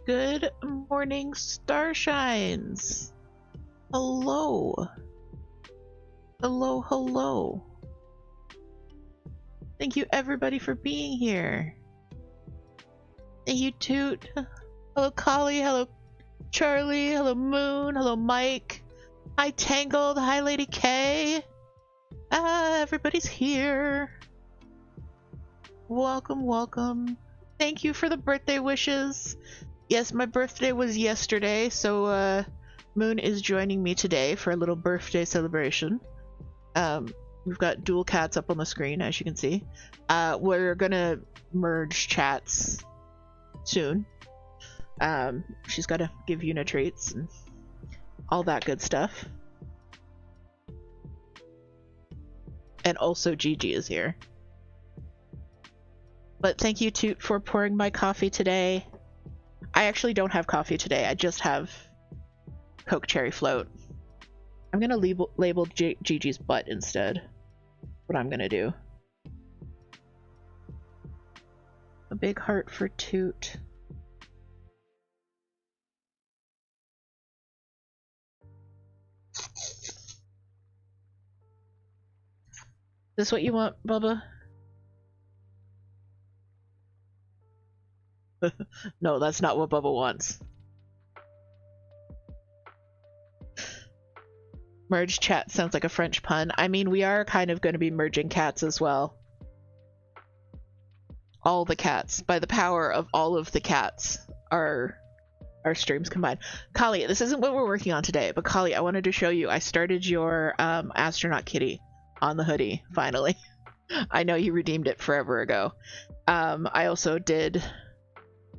Good morning, Starshines. Hello. Hello, hello. Thank you everybody for being here. Thank you, Toot. Hello, Collie. Hello, Charlie. Hello, Moon. Hello, Mike. Hi, Tangled. Hi, Lady K. Everybody's here. Welcome, welcome. Thank you for the birthday wishes. Yes, my birthday was yesterday, so Moon is joining me today for a little birthday celebration. We've got dual cats up on the screen, as you can see. We're gonna merge chats soon. She's gotta give Una treats and all that good stuff. And also Gigi is here. But thank you, Toot, for pouring my coffee today. I actually don't have coffee today. I just have Coke Cherry Float. I'm gonna label Gigi's butt instead. What I'm gonna do. A big heart for Toot. This what you want, Bubba? No, that's not what Bubba wants. Merge chat sounds like a French pun. I mean, we are kind of going to be merging cats as well. All the cats. By the power of all of the cats, our streams combined. Kali, this isn't what we're working on today, but Kali, I wanted to show you. I started your astronaut kitty on the hoodie, finally. I know you redeemed it forever ago. I also did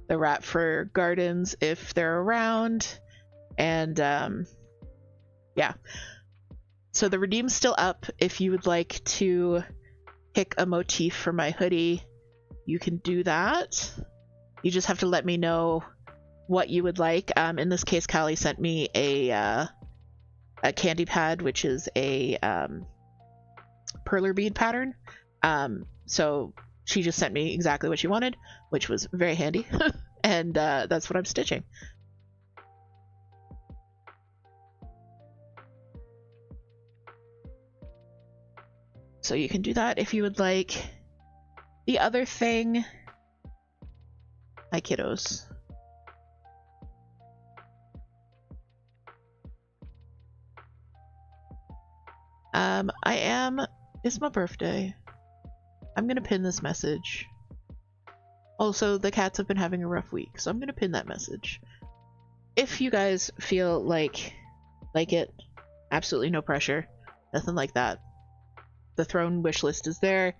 the wrap for gardens if they're around, and yeah. So the redeem's still up. If you would like to pick a motif for my hoodie, you can do that. You just have to let me know what you would like. In this case, Callie sent me a candy pad, which is a perler bead pattern. So she just sent me exactly what she wanted, which was very handy. And that's what I'm stitching. So you can do that if you would like. The other thing... Hi, kiddos. It's my birthday. I'm gonna pin this message. Also, the cats have been having a rough week, so I'm gonna pin that message. If you guys feel like it, absolutely no pressure. Nothing like that. The throne wish list is there.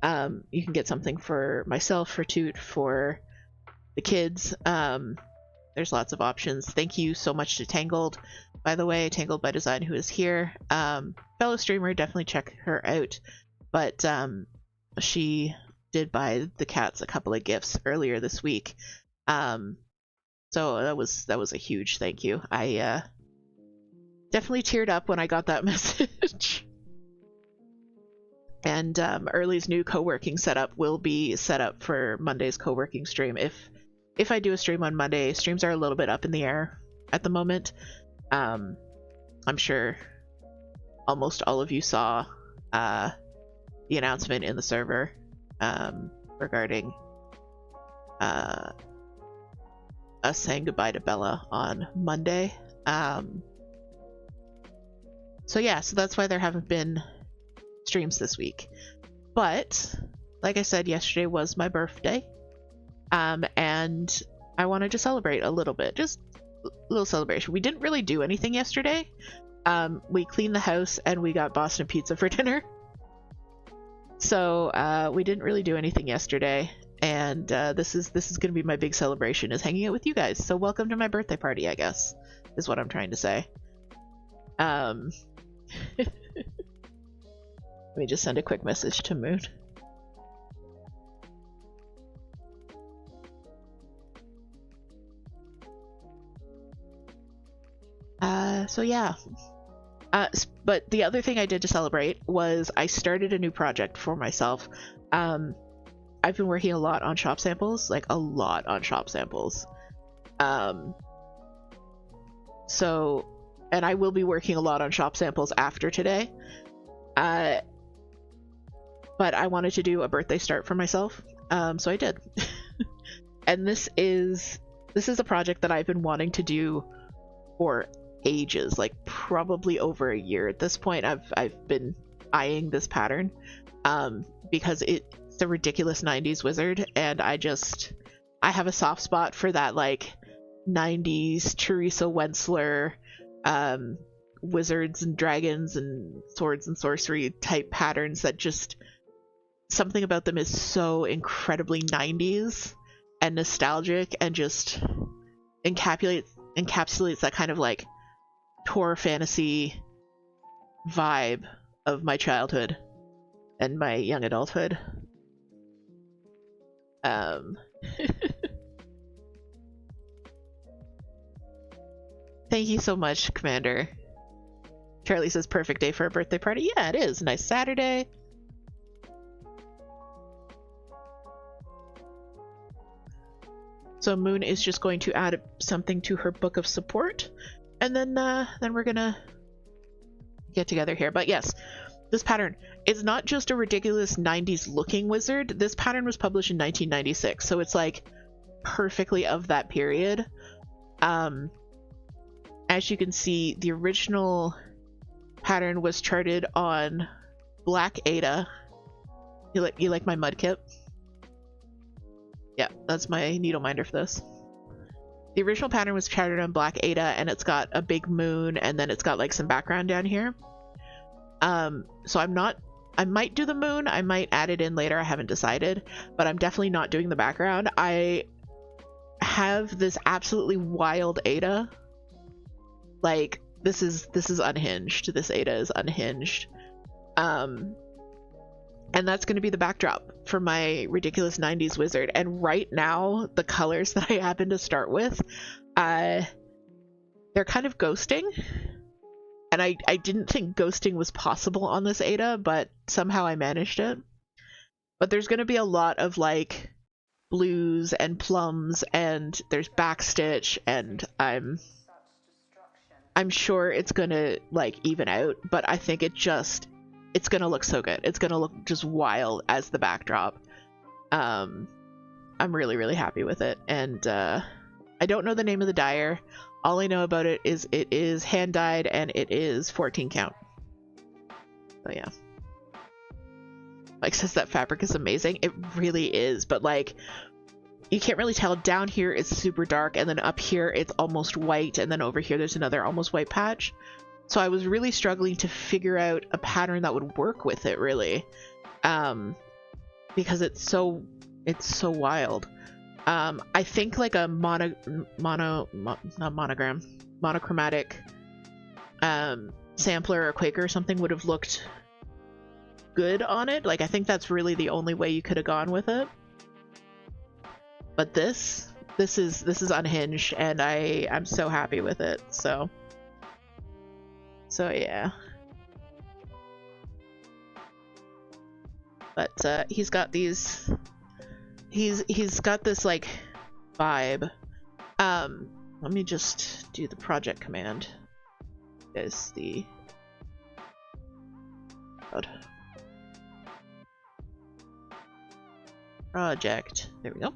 You can get something for myself, for Toot, for the kids. There's lots of options. Thank you so much to Tangled, by the way, Tangled by Design, who is here. Fellow streamer, definitely check her out. But she did buy the cats a couple of gifts earlier this week. So that was a huge thank you. I definitely teared up when I got that message. And Early's new co-working setup will be set up for Monday's co-working stream. If I do a stream on Monday, streams are a little bit up in the air at the moment. I'm sure almost all of you saw the announcement in the server regarding us saying goodbye to Bella on Monday. So yeah, so that's why there haven't been streams this week. But like I said, yesterday was my birthday. And I wanted to celebrate a little bit, just a little celebration. We didn't really do anything yesterday. We cleaned the house and we got Boston pizza for dinner. So we didn't really do anything yesterday, and this is going to be my big celebration, is hanging out with you guys. So welcome to my birthday party, I guess, is what I'm trying to say. Let me just send a quick message to Moon. So yeah. But the other thing I did to celebrate was I started a new project for myself. I've been working a lot on shop samples, like a lot on shop samples. So, and I will be working a lot on shop samples after today. But I wanted to do a birthday start for myself, so I did. And this is a project that I've been wanting to do for ages, like probably over a year at this point. I've been eyeing this pattern because it's a ridiculous 90s wizard, and I have a soft spot for that like 90s Teresa Wentzler wizards and dragons and swords and sorcery type patterns that just something about them is so incredibly 90s and nostalgic and just encapsulates that kind of like Tor fantasy vibe of my childhood and my young adulthood. Thank you so much, Commander. Charlie says perfect day for a birthday party. Yeah, it is. Nice Saturday. So Moon is just going to add something to her book of support, and then we're gonna get together here. But yes, this pattern is not just a ridiculous 90s looking wizard. This pattern was published in 1996, so it's like perfectly of that period. As you can see, the original pattern was charted on Black Ada. You like my mudkip? Yeah, that's my needle minder for this. The original pattern was charted on Black Ada, and it's got a big moon, and then it's got like some background down here. So I might do the moon, I might add it in later, I haven't decided, but I'm definitely not doing the background. I have this absolutely wild Ada. Like, this is unhinged. This Ada is unhinged. And that's going to be the backdrop for my ridiculous 90s wizard. And right now, the colors that I happen to start with, they're kind of ghosting. And I didn't think ghosting was possible on this Ada, but somehow I managed it. But there's going to be a lot of like blues and plums, and there's backstitch, and I'm sure it's going to like even out, but I think it's gonna look so good. It's gonna look just wild as the backdrop. I'm really, really happy with it. And I don't know the name of the dyer. All I know about it is hand dyed, and it is 14 count. So yeah. Mike says that fabric is amazing. It really is, but like you can't really tell. Down here it's super dark, and then up here it's almost white, and then over here there's another almost white patch. So I was really struggling to figure out a pattern that would work with it, really, because it's so wild. I think like a monochromatic sampler or Quaker or something would have looked good on it. Like I think that's really the only way you could have gone with it. But this is unhinged, and I'm so happy with it. So yeah. But he's got these, he's got this like vibe. Let me just do the project command. Is the project. There we go.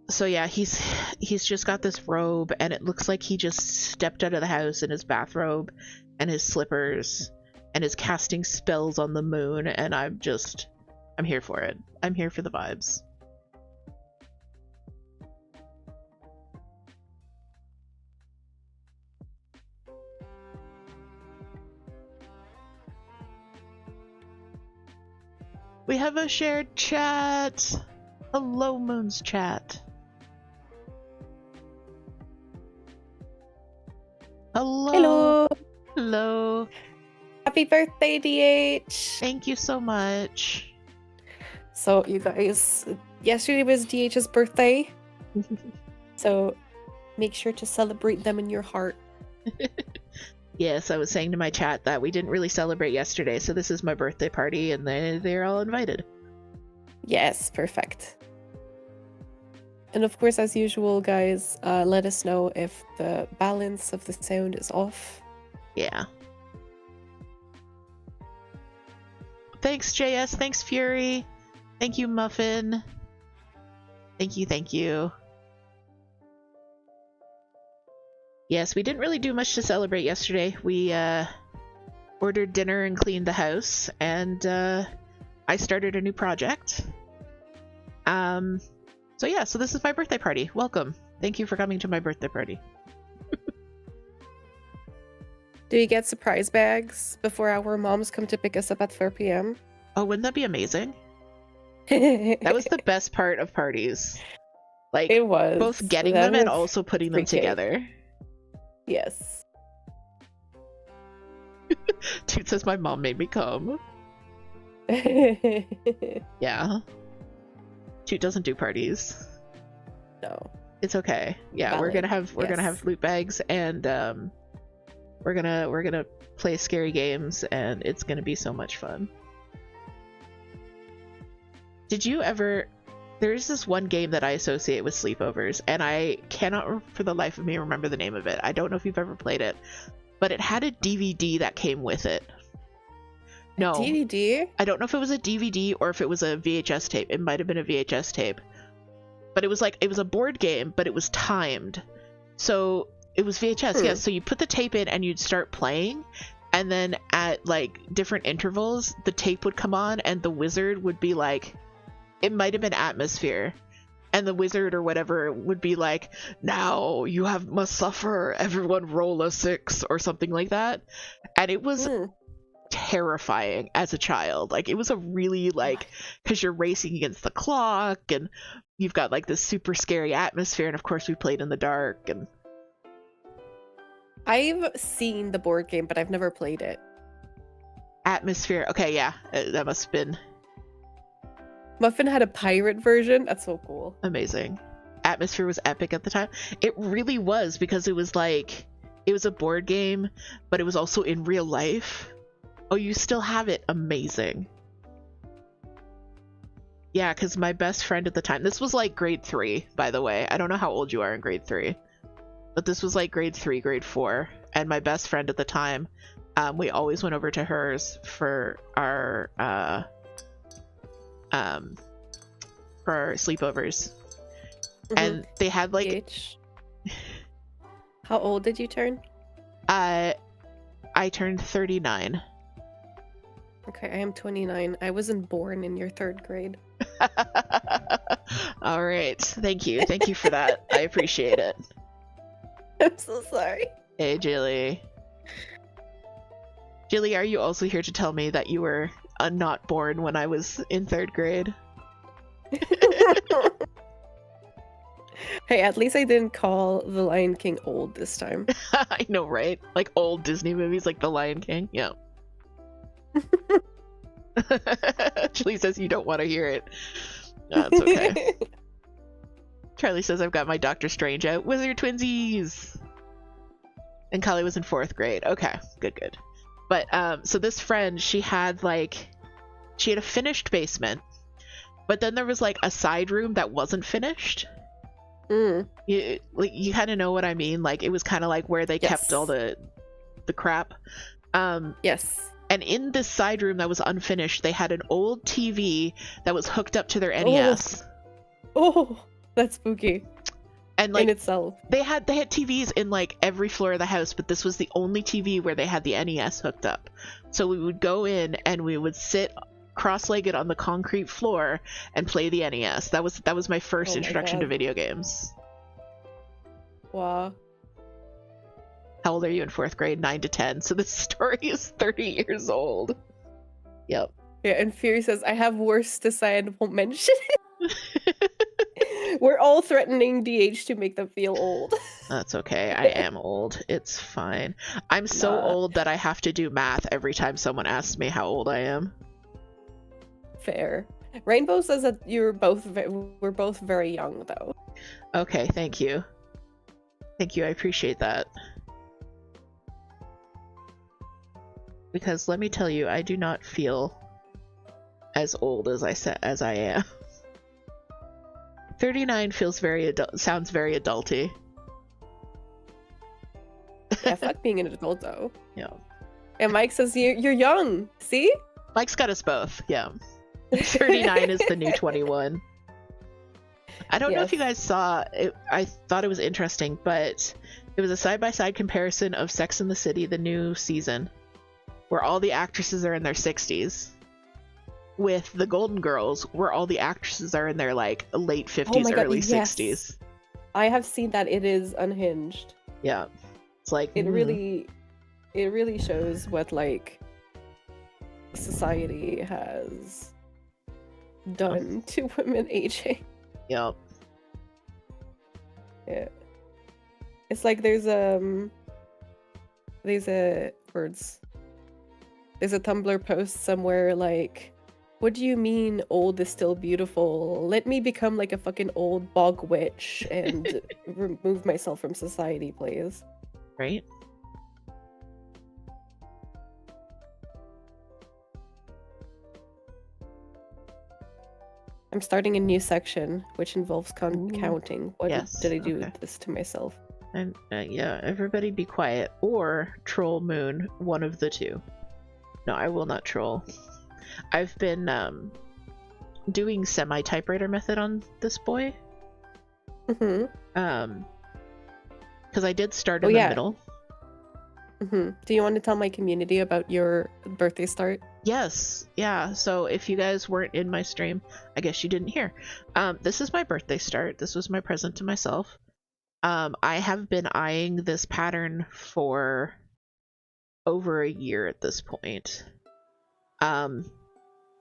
So yeah, he's just got this robe, and it looks like he just stepped out of the house in his bathrobe and his slippers and is casting spells on the moon, and I'm here for it. I'm here for the vibes. We have a shared chat. Hello, Moon's chat. Hello. Hello. Hello. Happy birthday, DH. Thank you so much. So, you guys, yesterday was DH's birthday. So, make sure to celebrate them in your heart. Yes, I was saying to my chat that we didn't really celebrate yesterday, so this is my birthday party, and they're all invited. Yes, perfect. And of course, as usual, guys, let us know if the balance of the sound is off. Yeah. Thanks, JS. Thanks, Fury. Thank you, Muffin. Thank you, thank you. Yes, we didn't really do much to celebrate yesterday. We ordered dinner and cleaned the house, and I started a new project. So yeah, so this is my birthday party. Welcome. Thank you for coming to my birthday party. Do you get surprise bags before our moms come to pick us up at 4 p.m.? Oh, wouldn't that be amazing? That was the best part of parties. Like, it was. Both getting them and also putting them together. Yes. Toot says my mom made me come. Yeah. Toot doesn't do parties. No. It's okay. Yeah, Valid. we're gonna have loot bags, and we're gonna play scary games, and it's gonna be so much fun. Did you ever... There's this one game that I associate with sleepovers, and I cannot for the life of me remember the name of it. I don't know if you've ever played it, but it had a DVD that came with it. No. DVD? I don't know if it was a DVD or if it was a VHS tape. It might have been a VHS tape. But it was a board game, but it was timed. So it was VHS, yes. So you put the tape in and you'd start playing, and then at like different intervals, the tape would come on and the wizard would be like, it might have been Atmosphere, and the wizard or whatever would be like, now you must suffer, everyone roll a 6 or something like that. And it was terrifying as a child. Like, it was a really, like, because you're racing against the clock and you've got like this super scary atmosphere, and of course we played in the dark. And I've seen the board game, but I've never played it. Atmosphere, okay, yeah, that must have been Muffin had a pirate version. That's so cool. amazing. Atmosphere was epic at the time. It really was, because it was like, it was a board game, but it was also in real life. Oh, you still have it? Amazing. Yeah, because my best friend at the time, this was like grade 3, by the way. I don't know how old you are in grade 3, but this was like grade 3, grade 4. And my best friend at the time, we always went over to hers for our sleepovers. And they had like How old did you turn? I turned 39. Okay, I am 29. I wasn't born in your 3rd grade. All right, thank you for that. I appreciate it. I'm so sorry. Hey, Jilly, are you also here to tell me that you were not born when I was in 3rd grade? Hey, at least I didn't call The Lion King old this time. I know, right? Like old Disney movies like The Lion King. Yeah. Julie says you don't want to hear it. That's okay. Charlie says I've got my Doctor Strange out. Wizard twinsies! And Kali was in 4th grade. Okay, good. But so this friend, she had a finished basement, but then there was like a side room that wasn't finished. You kind of know what I mean. Like, it was kind of like where they kept all the crap. Yes. And in this side room that was unfinished, they had an old TV that was hooked up to their NES. Oh, that's spooky. And like in itself, they had TVs in like every floor of the house, but this was the only TV where they had the NES hooked up. So we would go in and we would sit cross-legged on the concrete floor and play the NES. That was my first introduction to video games. Wow. How old are you in 4th grade? 9 to 10. So this story is 30 years old. Yep. Yeah, and Fury says, I have worse to say and won't mention it. We're all threatening DH to make them feel old. That's okay. I am old. It's fine. I'm so old that I have to do math every time someone asks me how old I am. Fair. Rainbow says that we're both very young, though. Okay, thank you. Thank you, I appreciate that. Because let me tell you, I do not feel as old as I am. 39 feels very sounds very adulty. Yeah, fuck being an adult though. Yeah. And Mike says you're young. See? Mike's got us both. Yeah. 39 is the new 21. I don't know if you guys saw it. I thought it was interesting, but it was a side-by-side comparison of Sex and the City, the new season, where all the actresses are in their 60s, with the Golden Girls, where all the actresses are in their like late 50s, early 60s. I have seen that. It is unhinged. Yeah. It's like it really shows what like society has done to women aging. Yep. Yeah. It's like there's a Tumblr post somewhere like, what do you mean old is still beautiful? Let me become like a fucking old bog witch and remove myself from society, please. Right? I'm starting a new section, which involves counting. What did I do this to myself? And yeah, everybody be quiet. Or troll Moon, one of the two. No, I will not troll. I've been doing semi-typewriter method on this boy. Mm-hmm. Because I did start in the middle. Mm-hmm. Do you want to tell my community about your birthday start? Yes, yeah. So if you guys weren't in my stream, I guess you didn't hear. This is my birthday start. This was my present to myself. I have been eyeing this pattern for over a year at this point. And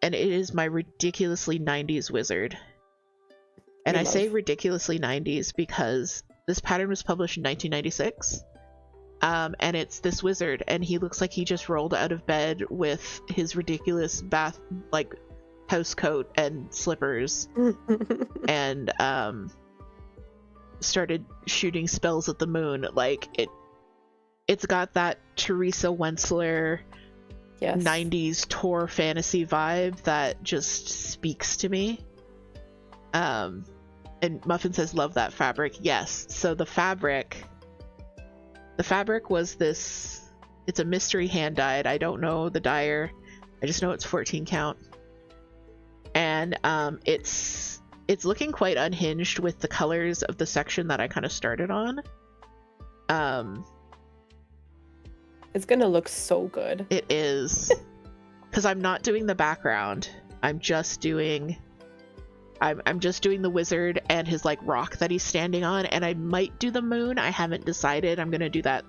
it is my ridiculously 90s wizard. And I say ridiculously 90s because this pattern was published in 1996. And it's this wizard, and he looks like he just rolled out of bed with his ridiculous house coat and slippers and started shooting spells at the moon. Like it's got that Teresa Wentzler 90s Tor fantasy vibe that just speaks to me. And Muffin says love that fabric. Yes, so the fabric was this, it's a mystery hand dyed. I don't know the dyer. I just know it's 14 count. And it's looking quite unhinged with the colors of the section that I kind of started on. It's gonna look so good. It is. Because I'm not doing the background. I'm just doing the wizard and his like rock that he's standing on, and I might do the moon. I haven't decided. I'm gonna do that.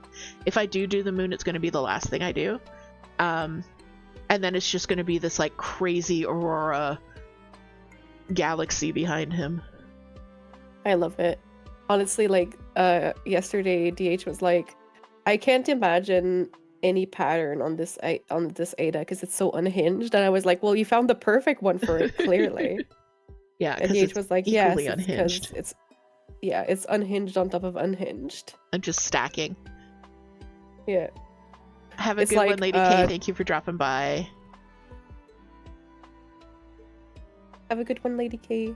If I do the moon, it's gonna be the last thing I do. And then it's just gonna be this like crazy aurora galaxy behind him. I love it. Honestly, like yesterday DH was like, I can't imagine any pattern on this Ada because it's so unhinged, and I was like, well, you found the perfect one for it, clearly. Yeah, and DH was like, yes, unhinged. It's unhinged on top of unhinged. I'm just stacking. Yeah. Have a good one, Lady K. Thank you for dropping by. Have a good one, Lady K.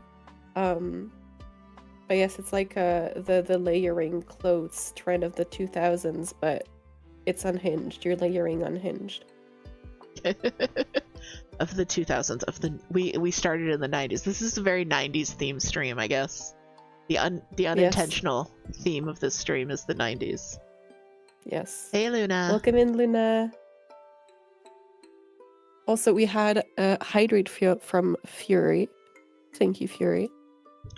But yes, it's like the layering clothes trend of the 2000s, but it's unhinged. You're layering unhinged. Of the 2000s, we started in the 90s. This is a very 90s themed stream, I guess. The unintentional theme of this stream is the 90s. Yes. Hey, Luna. Welcome in, Luna. Also, we had a hydrate from Fury. Thank you, Fury.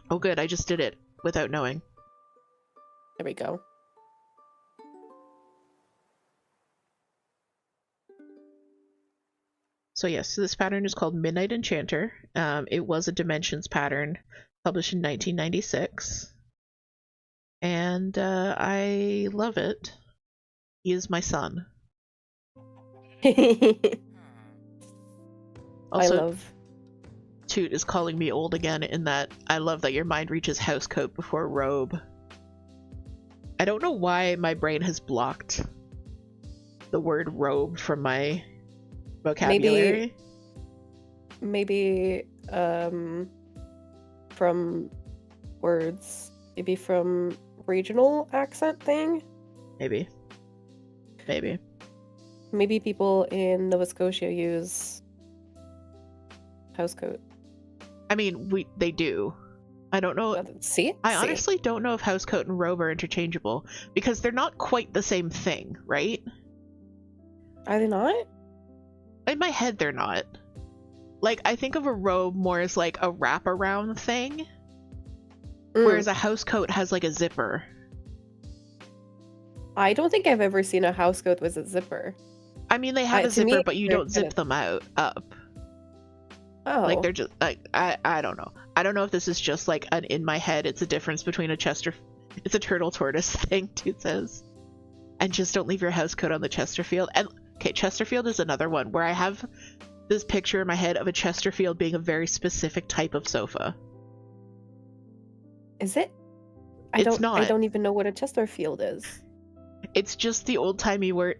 Oh, good. I just did it without knowing. There we go. So yes, this pattern is called Midnight Enchanter. It was a Dimensions pattern published in 1996. And I love it. He is my son. Also, Toot is calling me old again in that I love that your mind reaches housecoat before robe. I don't know why my brain has blocked the word robe from my vocabulary. Maybe from words. Maybe from regional accent thing? Maybe. Maybe. Maybe people in Nova Scotia use housecoat. I mean, they do. I don't know. I honestly don't know if housecoat and robe are interchangeable because they're not quite the same thing, right? Are they not? In my head, they're not. Like, I think of a robe more as like a wraparound thing, whereas a housecoat has like a zipper. I don't think I've ever seen a housecoat with a zipper. I mean, they have a zipper, but you don't zip them up. Oh. Like, they're just like, I don't know. I don't know if this is just like an in my head, it's a difference between it's a turtle tortoise thing, Toot says. And just don't leave your housecoat on the Chesterfield. And okay, Chesterfield is another one where I have this picture in my head of a Chesterfield being a very specific type of sofa. Is it? It's not. I don't even know what a Chesterfield is. It's just the old-timey word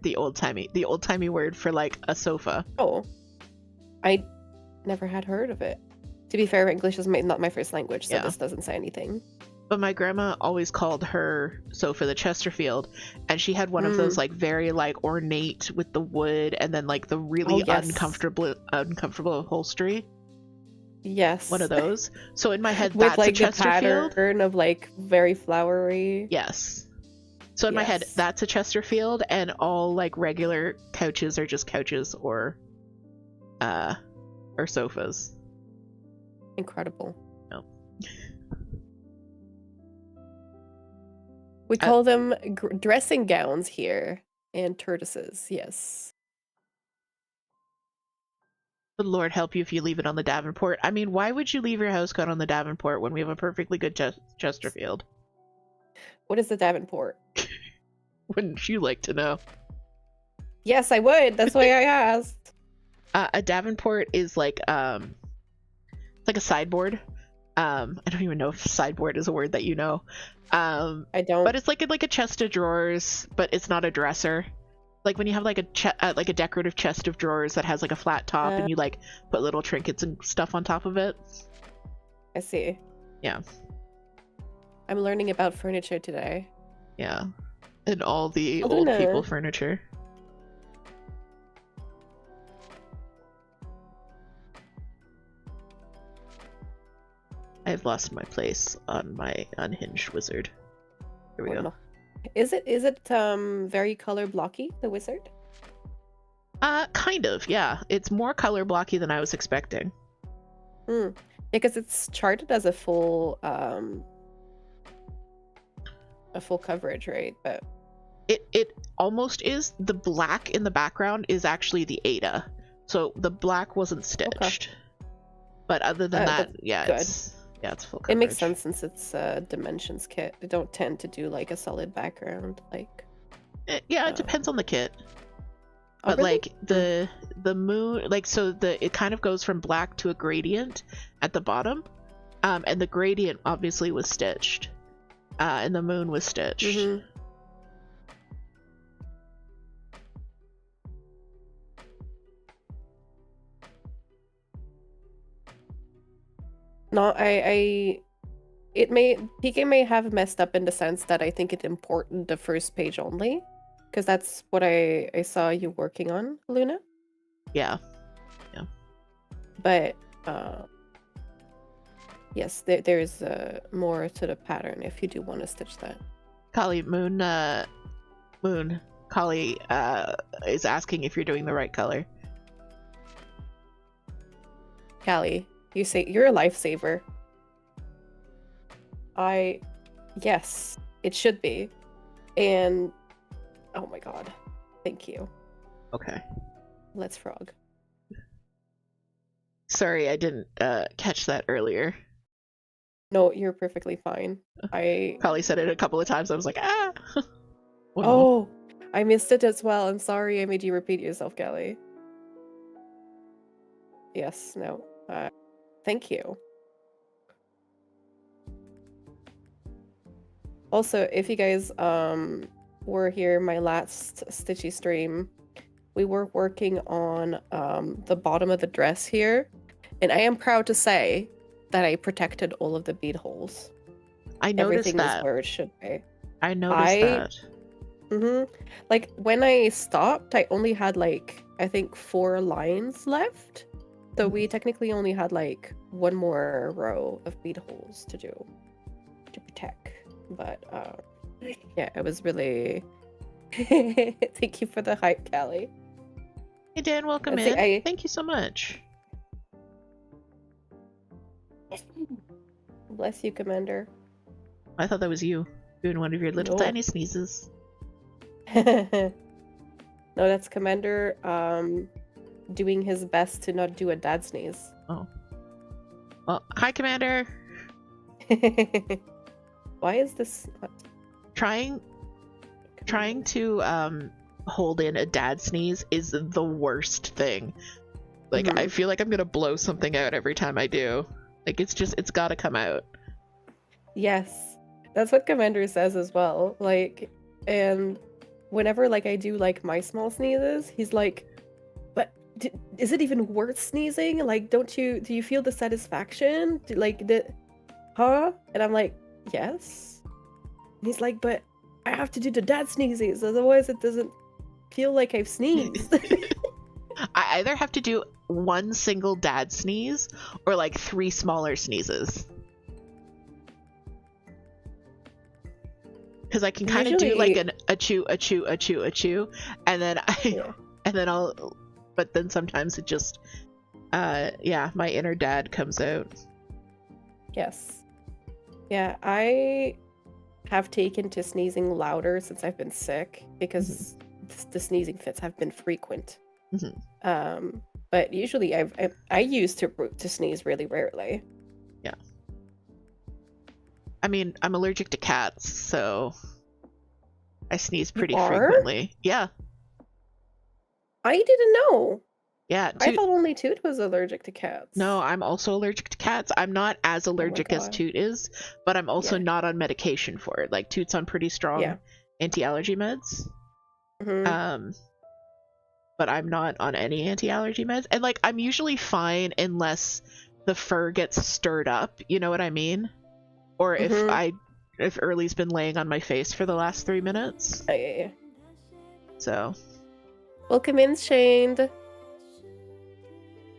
for like a sofa. Oh. I never had heard of it. To be fair, English is not my first language, so this doesn't say anything. But my grandma always called her sofa the Chesterfield, and she had one of those like very like ornate with the wood and then like the really uncomfortable upholstery. Yes. One of those. So in my head, with that's like a Chesterfield. The pattern of like very flowery. Yes. So in my head, that's a Chesterfield, and all like regular couches are just couches or sofas. Incredible. No. We call them dressing gowns here, and tortoises. Yes. The Lord help you if you leave it on the Davenport. I mean, why would you leave your housecoat on the Davenport when we have a perfectly good Chesterfield? What is the Davenport? Wouldn't you like to know? Yes, I would. That's why I asked. A Davenport is like like a sideboard. I don't even know if sideboard is a word that you know. I don't. But it's like a chest of drawers, but it's not a dresser. Like when you have like a decorative chest of drawers that has like a flat top and you like put little trinkets and stuff on top of it. I see. Yeah. I'm learning about furniture today. Yeah. And all the old people furniture. I've lost my place on my unhinged wizard. Here we go. Is it very color blocky, the wizard? Kind of, yeah. It's more color blocky than I was expecting. Because it's charted as a full coverage, right? But it almost is. The black in the background is actually the Ada. So the black wasn't stitched. Okay. But other than that, it's full coverage. It makes sense since it's a Dimensions kit. They don't tend to do like a solid background, like. It depends on the kit. Oh, but really? like the moon, like it kind of goes from black to a gradient at the bottom, and the gradient obviously was stitched, and the moon was stitched. Mm-hmm. No, PK may have messed up in the sense that I think it imported the first page only, because that's what I saw you working on, Luna. Yeah. But yes, there's more to the pattern if you do want to stitch that. Kali, Kali is asking if you're doing the right color. Kali, you say you're a lifesaver. Yes, it should be. And oh my god, thank you. Okay. Let's frog. Sorry, I didn't catch that earlier. No, you're perfectly fine. Kali said it a couple of times. I was like, ah. Oh, I missed it as well. I'm sorry I made you repeat yourself, Kali. Yes, no. Thank you. Also, if you guys were here my last Stitchy stream, we were working on the bottom of the dress here, and I am proud to say that I protected all of the bead holes. I noticed Everything that. is where it should be. I noticed that. Like when I stopped, I only had like I think 4 lines left. So we technically only had like 1 more row of bead holes to do to protect. But yeah, it was really thank you for the hype, Callie. Hey Dan, welcome in. Thank you so much. Bless you, Commander. I thought that was you doing one of your little tiny sneezes. No, that's Commander doing his best to not do a dad sneeze. Oh. Well, hi Commander. Why is this trying to hold in a dad sneeze is the worst thing. Like I feel like I'm gonna blow something out every time I do. Like it's gotta come out. Yes, that's what Commander says as well. Like, and whenever like I do like my small sneezes, he's like, but is it even worth sneezing? Like, do you feel the satisfaction? Huh? And I'm like, yes. And he's like, but I have to do the dad sneezes, otherwise it doesn't feel like I've sneezed. I either have to do 1 single dad sneeze or like 3 smaller sneezes. Because I can kind of do like an achoo, achoo, achoo, achoo, and then but then sometimes it just, yeah, my inner dad comes out. Yes. Yeah, I have taken to sneezing louder since I've been sick because the sneezing fits have been frequent. But usually I used to sneeze really rarely. Yeah. I mean, I'm allergic to cats, so I sneeze pretty frequently. Yeah. I didn't know. Yeah. I thought only Toot was allergic to cats. No, I'm also allergic to cats. I'm not as allergic as Toot is, but I'm also not on medication for it. Like Toot's on pretty strong anti-allergy meds. But I'm not on any anti-allergy meds. And like I'm usually fine unless the fur gets stirred up, you know what I mean? Or if Early's been laying on my face for the last 3 minutes. Yeah. So. Welcome in, Shane.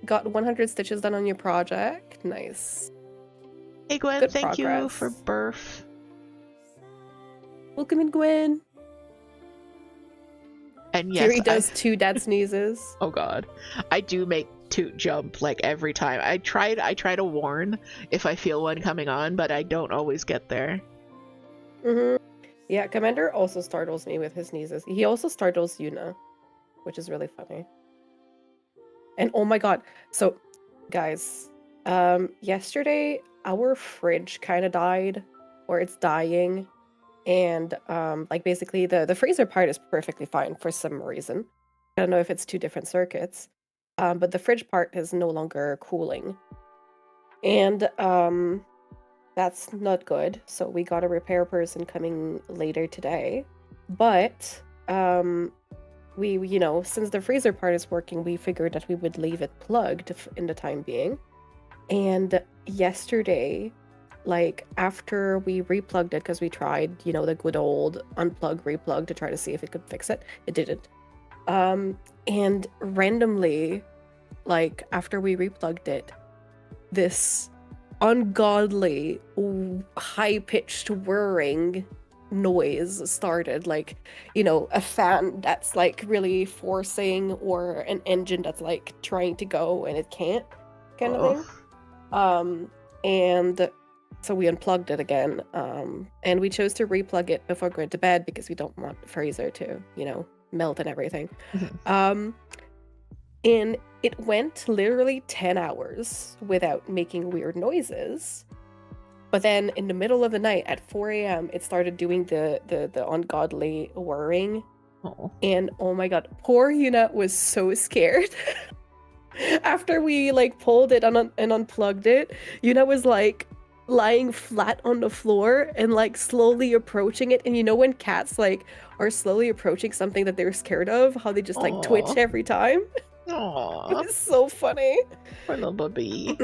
Got 100 stitches done on your project. Nice. Hey Gwen, good thank progress. You for birth. Welcome in, Gwen. And yes, Fury does 2 dad sneezes. Oh god. I do make Toot jump like every time. I try to warn if I feel one coming on, but I don't always get there. Yeah, Commander also startles me with his sneezes. He also startles Yuna, which is really funny. And oh my god, so guys, yesterday our fridge kind of died, or it's dying, and like basically the freezer part is perfectly fine for some reason. I don't know if it's 2 different circuits. But the fridge part is no longer cooling. And that's not good. So we got a repair person coming later today. But we, you know, since the freezer part is working, we figured that we would leave it plugged in the time being. And yesterday, like after we replugged it, because we tried, you know, the good old unplug, replug to try to see if it could fix it. It didn't. And randomly, like after we replugged it, this ungodly high-pitched whirring noise started, like, you know, a fan that's like really forcing, or an engine that's like trying to go and it can't, kind of thing. And so we unplugged it again, and we chose to replug it before going to bed because we don't want the freezer to, you know, melt and everything. And it went literally 10 hours without making weird noises. But then in the middle of the night at 4 a.m. it started doing the ungodly whirring. And oh my god, poor Yuna was so scared. After we like pulled it and unplugged it, Yuna was like lying flat on the floor and like slowly approaching it. And you know when cats like are slowly approaching something that they're scared of, how they just like twitch every time? Aww. It was so funny. Poor little baby.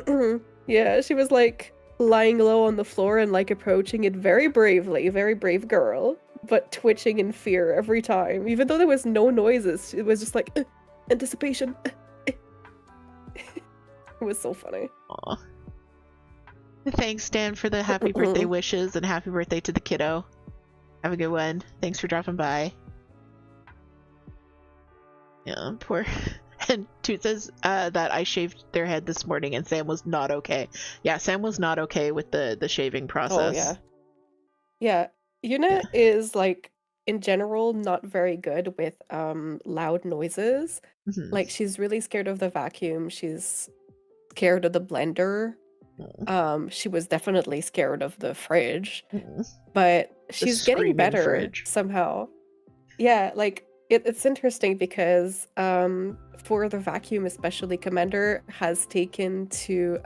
Yeah, she was like lying low on the floor and like approaching it very bravely, very brave girl, but twitching in fear every time. Even though there was no noises, it was just like anticipation. It was so funny. Aw. Thanks, Dan, for the happy birthday wishes, and happy birthday to the kiddo. Have a good one. Thanks for dropping by. Yeah, poor. And Toot says that I shaved their head this morning, and Sam was not okay. Yeah, Sam was not okay with the shaving process. Oh yeah. Yuna is like in general not very good with loud noises. Like she's really scared of the vacuum. She's scared of the blender. She was definitely scared of the fridge. But she's getting better somehow. Yeah, like it's interesting because for the vacuum especially, Commander has taken to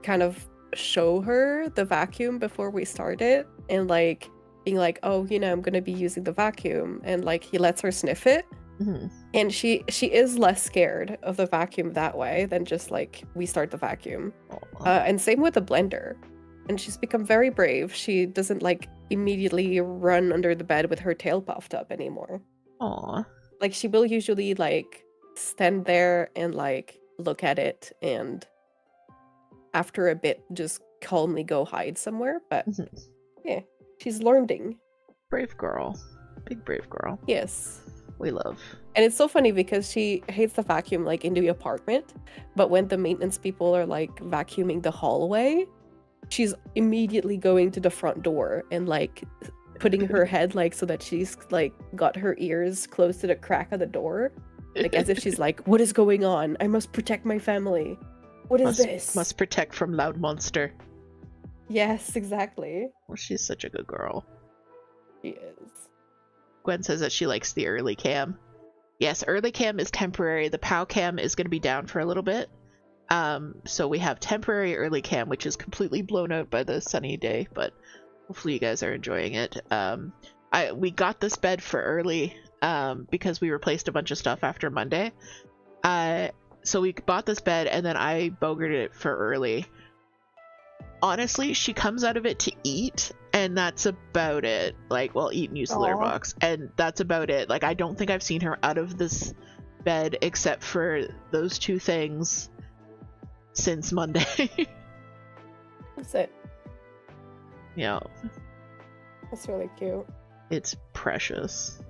kind of show her the vacuum before we start it, and like being like, oh, you know, I'm gonna be using the vacuum, and like he lets her sniff it. And she is less scared of the vacuum that way than just like we start the vacuum. And same with the blender. And she's become very brave. She doesn't like immediately run under the bed with her tail puffed up anymore. Aww. Like she will usually like stand there and like look at it, and after a bit just calmly go hide somewhere. But yeah, she's learning. Brave girl. Big brave girl. Yes. We love. And it's so funny because she hates the vacuum like in the apartment, but when the maintenance people are like vacuuming the hallway, she's immediately going to the front door and like putting her head like so that she's like got her ears close to the crack of the door, like as if she's like, what is going on? I must protect my family. What is this? Must protect from loud monster. Yes, exactly. Well, she's such a good girl. She is. Gwen says that she likes the early cam. Yes, early cam is temporary. The POW cam is going to be down for a little bit. So we have temporary early cam, which is completely blown out by the sunny day, but hopefully you guys are enjoying it. We got this bed for early because we replaced a bunch of stuff after Monday. So we bought this bed and then I bogered it for early. Honestly, she comes out of it to eat, and that's about it. Like, well, eat and use the litter box, and that's about it. Like, I don't think I've seen her out of this bed except for those two things since Monday. That's it. Yeah. That's really cute. It's precious.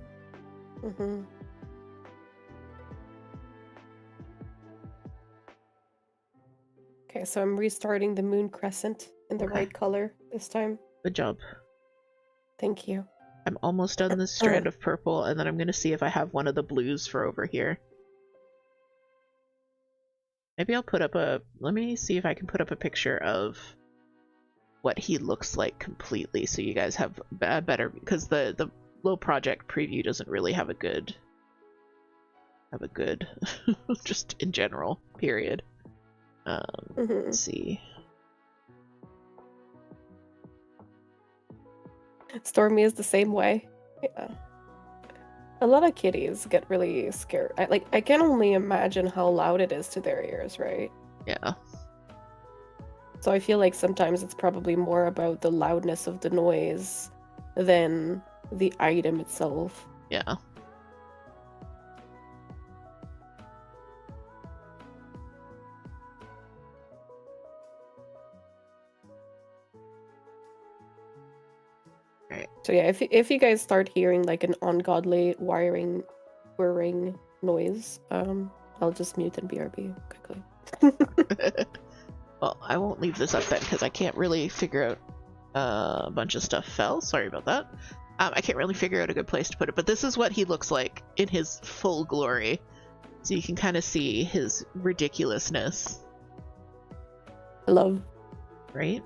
Okay, so I'm restarting the moon crescent in the right color this time. Good job. Thank you. I'm almost done this strand of purple, and then I'm going to see if I have one of the blues for over here. Maybe I'll put up let me see if I can put up a picture of what he looks like completely, so you guys have a better, because the low project preview doesn't really have a good, just in general, period. Let's see. Stormy is the same way. Yeah. A lot of kitties get really scared. I can only imagine how loud it is to their ears, right? Yeah. So I feel like sometimes it's probably more about the loudness of the noise than the item itself. Yeah. So yeah, if you guys start hearing like an ungodly whirring noise, I'll just mute and BRB quickly. Well, I won't leave this up then because I can't really figure out a bunch of stuff fell. Sorry about that. I can't really figure out a good place to put it, but this is what he looks like in his full glory. So you can kind of see his ridiculousness. Love. Right?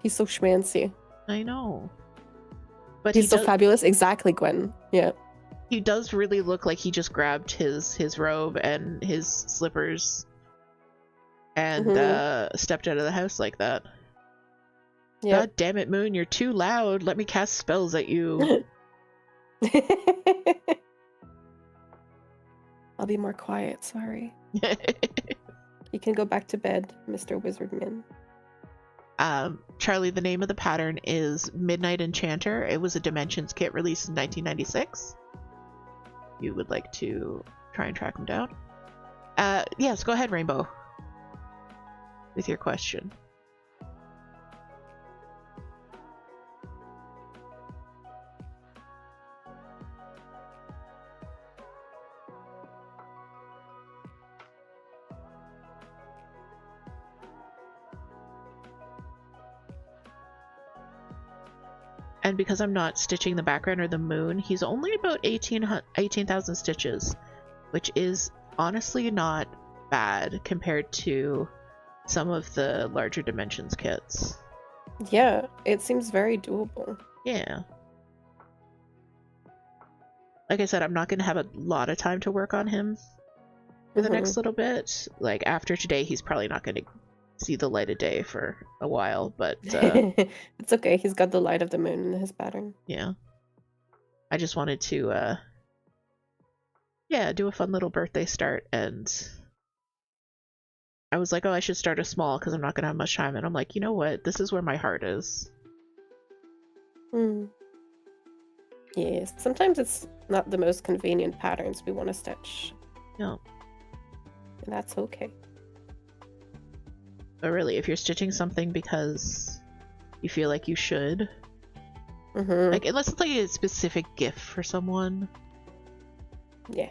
He's so schmancy. I know. But he's so fabulous. Exactly, Gwen. Yeah. He does really look like he just grabbed his robe and his slippers and stepped out of the house like that. Yep. God damn it, Moon, you're too loud. Let me cast spells at you. I'll be more quiet, sorry. You You can go back to bed, Mr. Wizardman. Charlie, the name of the pattern is Midnight Enchanter. It was a Dimensions kit released in 1996. You would like to try and track him down? Yes, go ahead, Rainbow, with your question. And because I'm not stitching the background or the moon, he's only about 18,000 stitches, which is honestly not bad compared to some of the larger Dimensions kits. Yeah, it seems very doable. Yeah. Like I said, I'm not going to have a lot of time to work on him for the next little bit. Like, after today, he's probably not going to see the light of day for a while, but it's okay. He's got the light of the moon in his pattern. Yeah. I just wanted to do a fun little birthday start, and I was like, oh, I should start a small because I'm not gonna have much time, and I'm like, you know what, this is where my heart is. Yes, sometimes it's not the most convenient patterns we want to stitch. No. And that's okay. But really, if you're stitching something because you feel like you should, like, unless it's like a specific gift for someone. Yeah.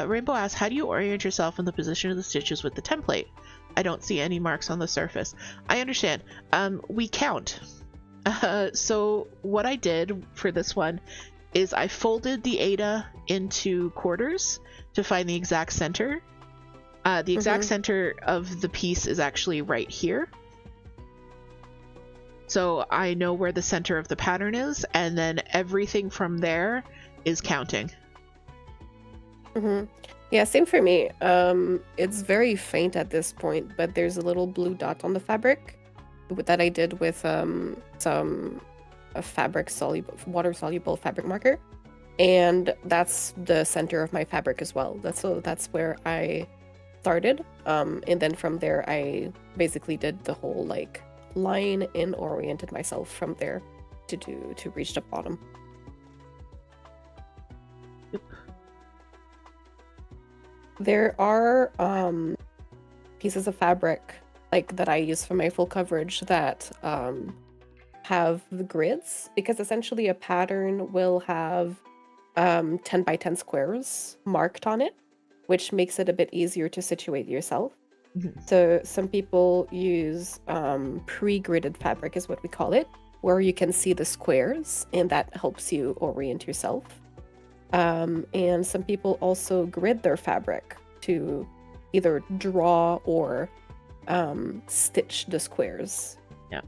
Rainbow asks, how do you orient yourself in the position of the stitches with the template? I don't see any marks on the surface. I understand. We count. So what I did for this one is I folded the Ada into quarters to find the exact center. The exact center of the piece is actually right here. So I know where the center of the pattern is, and then everything from there is counting. Yeah, same for me. It's very faint at this point, but there's a little blue dot on the fabric that I did with some fabric soluble, water soluble fabric marker, and that's the center of my fabric as well. That's where I started, and then from there I basically did the whole like line and oriented myself from there to reach the bottom. Yep. There are pieces of fabric like that I use for my full coverage that have the grids, because essentially a pattern will have 10 by 10 squares marked on it, which makes it a bit easier to situate yourself. So some people use pre-gridded fabric is what we call it, where you can see the squares and that helps you orient yourself. And some people also grid their fabric to either draw or stitch the squares,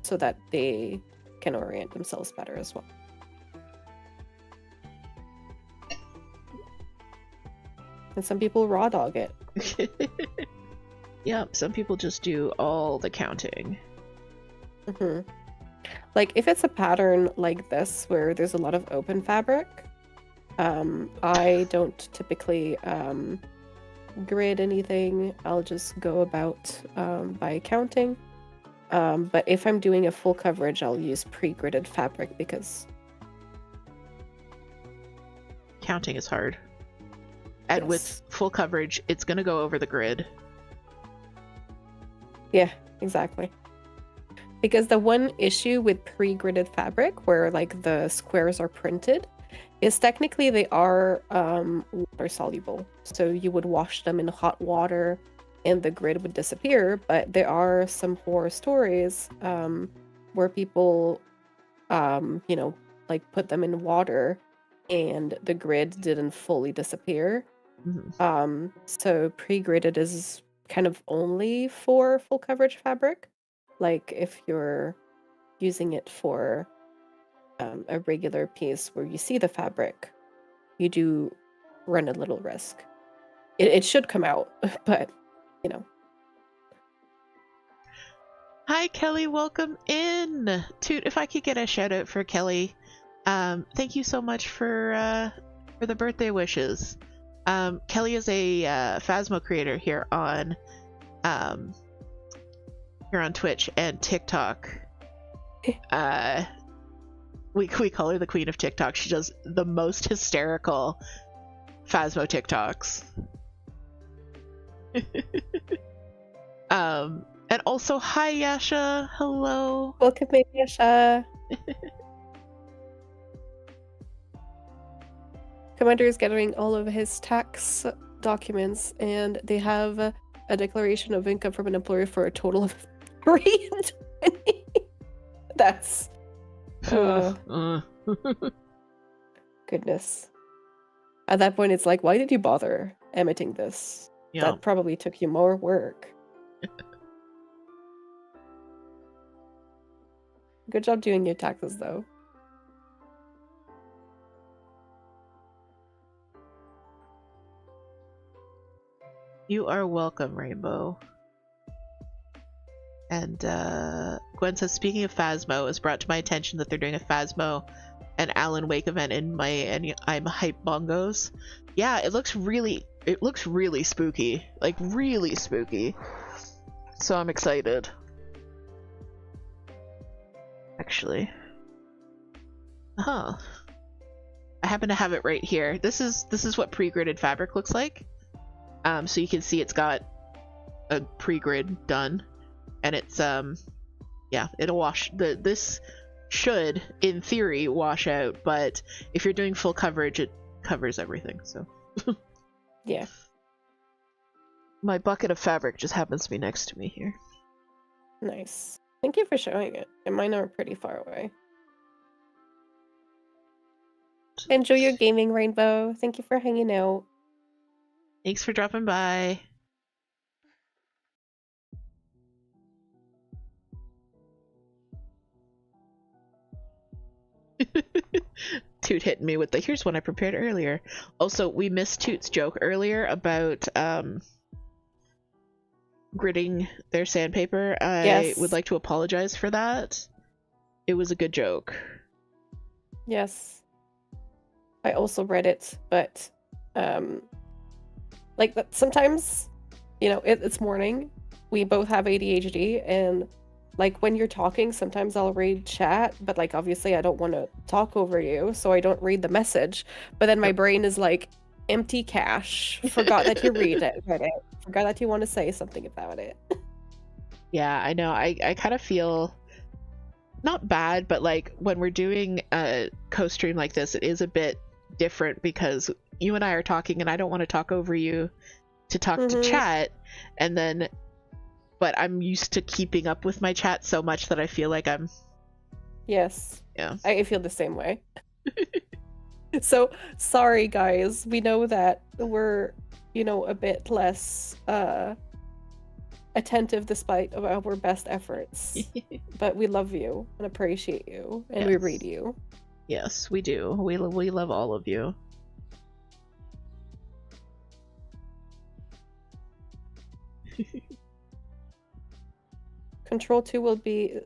so that they can orient themselves better as well. And some people raw dog it. Yep, some people just do all the counting. Like if it's a pattern like this where there's a lot of open fabric, I don't typically grid anything. I'll just go about by counting. But if I'm doing a full coverage, I'll use pre-gridded fabric because counting is hard. And with full coverage, it's going to go over the grid. Yeah, exactly. Because the one issue with pre-gridded fabric, where like the squares are printed, is technically they are water soluble. So you would wash them in hot water and the grid would disappear. But there are some horror stories where people, like put them in water and the grid didn't fully disappear. So pre-gridded is kind of only for full coverage fabric. Like if you're using it for a regular piece where you see the fabric, you do run a little risk. It should come out, but you know. Hi Kelly, welcome in. Toot, if I could get a shout out for Kelly. Thank you so much for the birthday wishes. Kelly is a Phasmo creator here on Twitch and TikTok. We call her the queen of TikTok. She does the most hysterical Phasmo TikToks. And also, hi Yasha, hello. Welcome, Yasha. Commander is gathering all of his tax documents, and they have a declaration of income from an employer for a total of 320. That's goodness. At that point, it's like, why did you bother emitting this? Yeah. That probably took you more work. Good job doing your taxes, though. You are welcome, Rainbow. And Gwen says, speaking of Phasmo, it's brought to my attention that they're doing a Phasmo and Alan Wake event in my and I'm hype bongos. Yeah, it looks really spooky. Like really spooky. So I'm excited. Actually. I happen to have it right here. This is what pre-gridded fabric looks like. So you can see it's got a pre-grid done. And it's yeah, it'll wash. This should, in theory, wash out, but if you're doing full coverage, it covers everything. So yeah, my bucket of fabric just happens to be next to me here. Nice. Thank you for showing it. And mine are pretty far away. Enjoy your gaming, Rainbow. Thank you for hanging out. Thanks for dropping by. Toot hitting me with the here's one I prepared earlier. Also, we missed Toot's joke earlier about gridding their sandpaper. I would like to apologize for that. It was a good joke. Yes. I also read it, but like sometimes, you know, it's morning. We both have ADHD, and like when you're talking, sometimes I'll read chat, but like obviously I don't want to talk over you, so I don't read the message. But then my brain is like, empty cache. Forgot that you read it. Forgot that you want to say something about it. Yeah, I know. I kind of feel not bad, but like when we're doing a co-stream like this, it is a bit different because you and I are talking and I don't want to talk over you to talk to chat, and then but I'm used to keeping up with my chat so much that I feel like I'm... Yes. Yeah. I feel the same way. So, sorry guys. We know that we're, you know, a bit less attentive despite of our best efforts. But we love you and appreciate you, and we read you. Yes, we do. We love all of you. Control 2 will be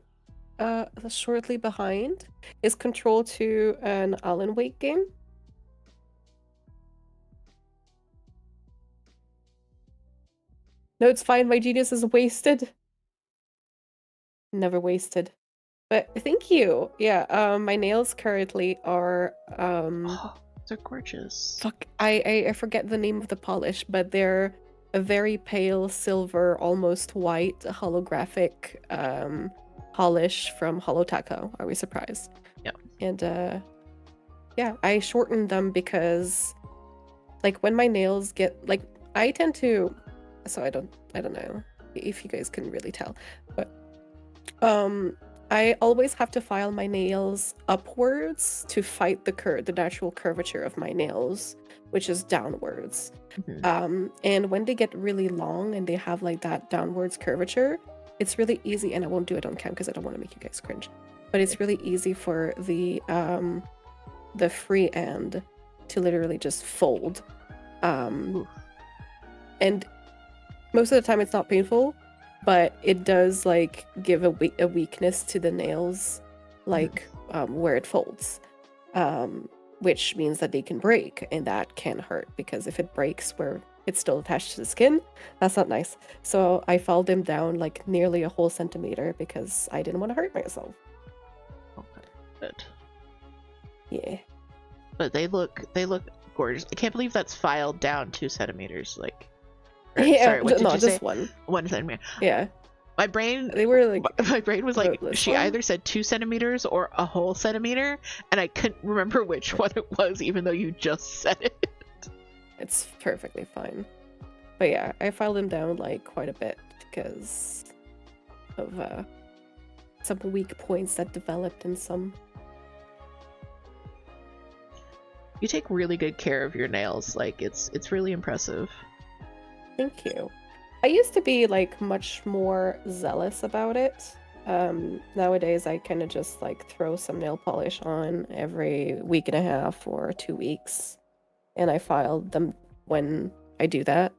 shortly behind. Is Control 2 an Alan Wake game? No, it's fine. My genius is wasted. Never wasted. But thank you. Yeah, my nails currently are Oh, they're gorgeous. fuck, I forget the name of the polish, but they're a very pale silver, almost white holographic polish from Holotaco. Are we surprised? Yeah. And yeah, I shortened them because like when my nails get like I tend to, so I don't know if you guys can really tell, but I always have to file my nails upwards to fight the natural curvature of my nails, which is downwards. And when they get really long and they have like that downwards curvature, it's really easy, and I won't do it on cam because I don't want to make you guys cringe, but it's really easy for the free end to literally just fold. And most of the time it's not painful, but it does like give a weakness to the nails, like where it folds. which means that they can break, and that can hurt because if it breaks where it's still attached to the skin, that's not nice. So I filed them down like nearly a whole centimeter because I didn't want to hurt myself. Okay, good. Yeah. But they look gorgeous. I can't believe that's filed down 2 centimeters. Like, Yeah, sorry, what did no, you just say? one. 1 centimeter. Yeah. My brain, They were like, my brain was like, she one? either said 2 centimeters or a whole centimeter, and I couldn't remember which one it was, even though you just said it. It's perfectly fine. But yeah, I filed them down like quite a bit because of some weak points that developed in some. You take really good care of your nails. Like, it's really impressive. Thank you. I used to be like much more zealous about it. Nowadays I kind of just like throw some nail polish on every week and a half or 2 weeks, and I filed them when I do that.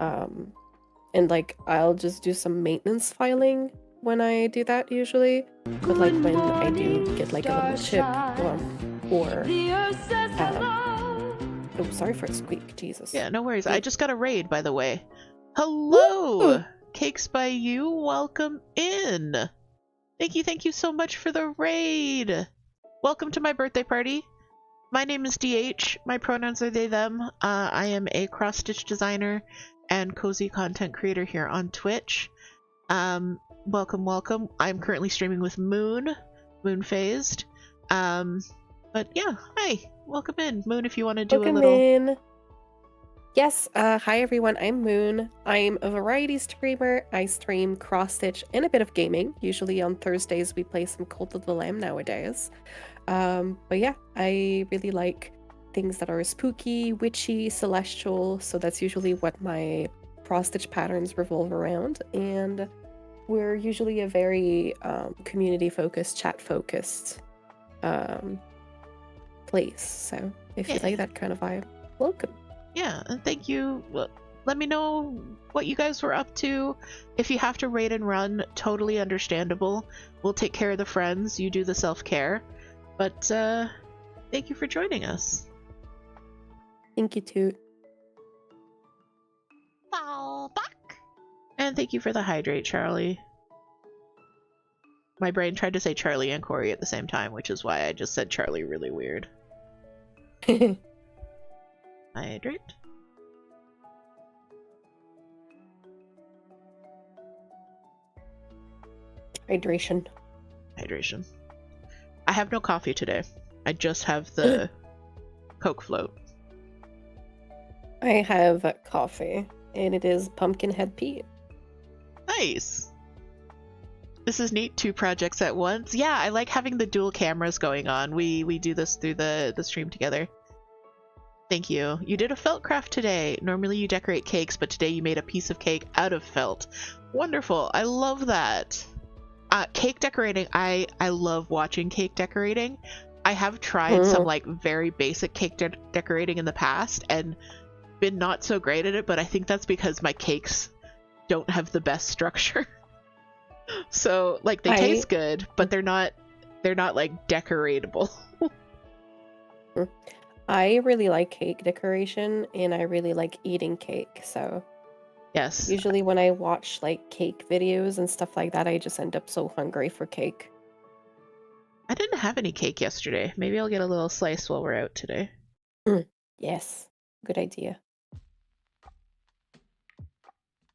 And like I'll just do some maintenance filing when I do that usually, but like when I do get like a little chip or oh, sorry for a squeak, Jesus. Yeah, no worries. I just got a raid, by the way. Hello! Woo! Cakes by You, welcome in! Thank you so much for the raid! Welcome to my birthday party. My name is DH. My pronouns are they, them. I am a cross-stitch designer and cozy content creator here on Twitch. Welcome. I'm currently streaming with Moonphased. But yeah, hi! Welcome in. Moon, if you want to do Welcome a little... in. Yes, hi everyone, I'm Moon. I'm a variety streamer. I stream cross-stitch and a bit of gaming. Usually on Thursdays we play some Cult of the Lamb nowadays. But yeah, I really like things that are spooky, witchy, celestial, so that's usually what my cross-stitch patterns revolve around. And we're usually a very community-focused, chat-focused place. So if you like that kind of vibe, welcome. Yeah, and thank you. Let me know what you guys were up to. If you have to raid and run, totally understandable. We'll take care of the friends. You do the self-care. But thank you for joining us. Thank you, Toot. And thank you for the hydrate, Charlie. My brain tried to say Charlie and Corey at the same time, which is why I just said Charlie really weird. Hydrate. Hydration. I have no coffee today. I just have the Coke float. I have coffee, and it is Pumpkinhead Pea. Nice. This is neat. 2 projects at once. Yeah, I like having the dual cameras going on. We do this through the stream together. Thank you. You did a felt craft today. Normally you decorate cakes, but today you made a piece of cake out of felt. Wonderful. I love that. Cake decorating. I love watching cake decorating. I have tried some like very basic cake decorating in the past and been not so great at it, but I think that's because my cakes don't have the best structure. So like they taste good, but they're not like decoratable. I really like cake decoration, and I really like eating cake, so yes. Usually when I watch like cake videos and stuff like that, I just end up so hungry for cake. I didn't have any cake yesterday. Maybe I'll get a little slice while we're out today. Yes, good idea.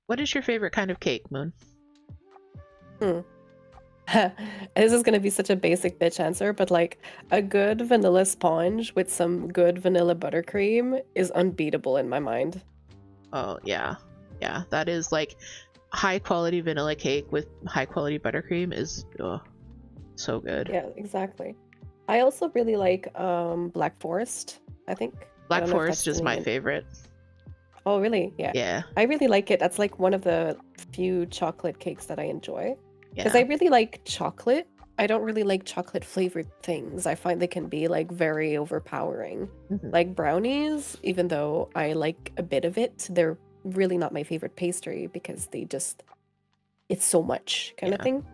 What is your favorite kind of cake, Moon? This is gonna be such a basic bitch answer, but like a good vanilla sponge with some good vanilla buttercream is unbeatable in my mind. Oh yeah, that is like high quality vanilla cake with high quality buttercream is so good. Yeah, exactly. I also really like Black Forest. I think Black Forest is my favorite. Oh really? Yeah. I really like it. That's like one of the few chocolate cakes that I enjoy. Because Yeah. I really like chocolate. I don't really like chocolate flavored things. I find they can be like very overpowering. Like brownies, even though I like a bit of it, they're really not my favorite pastry because it's so much kind of thing.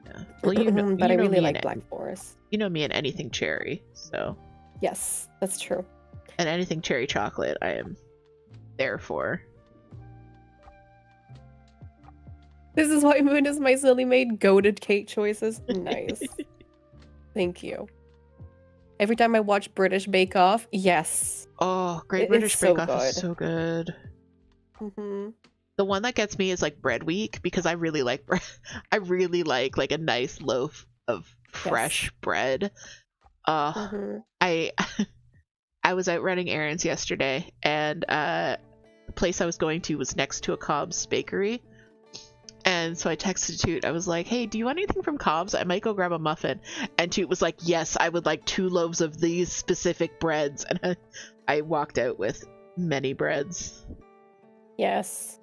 Yeah. Well, but I really like Black Forest. You know me and anything cherry, so. Yes, that's true. And anything cherry chocolate, I am there for. This is why Moon is my silly maid. Goated cake choices. Nice. Thank you. Every time I watch British Bake Off, yes. Oh, Great It's British so Bake Off is good. so good. Mm-hmm. The one that gets me is like bread week, because I really like bread. I really like a nice loaf of fresh Yes. bread. Mm-hmm. I was out running errands yesterday, and the place I was going to was next to a Cobb's bakery. And so I texted Toot. I was like, hey, do you want anything from Cobb's? I might go grab a muffin. And Toot was like, yes, I would like 2 loaves of these specific breads. And I walked out with many breads. Yes.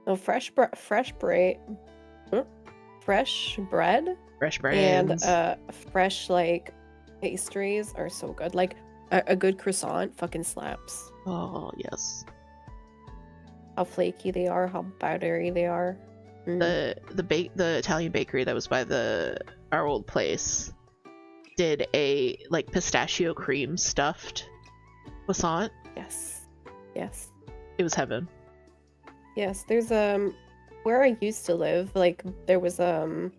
No, fresh bread. Fresh bread. Fresh And brains. fresh like pastries are so good. Like a good croissant fucking slaps. Oh, yes. How flaky they are, how powdery they are. The Italian bakery that was by our old place did a like pistachio cream stuffed croissant. Yes. Yes. It was heaven. Yes, there's where I used to live, like there was a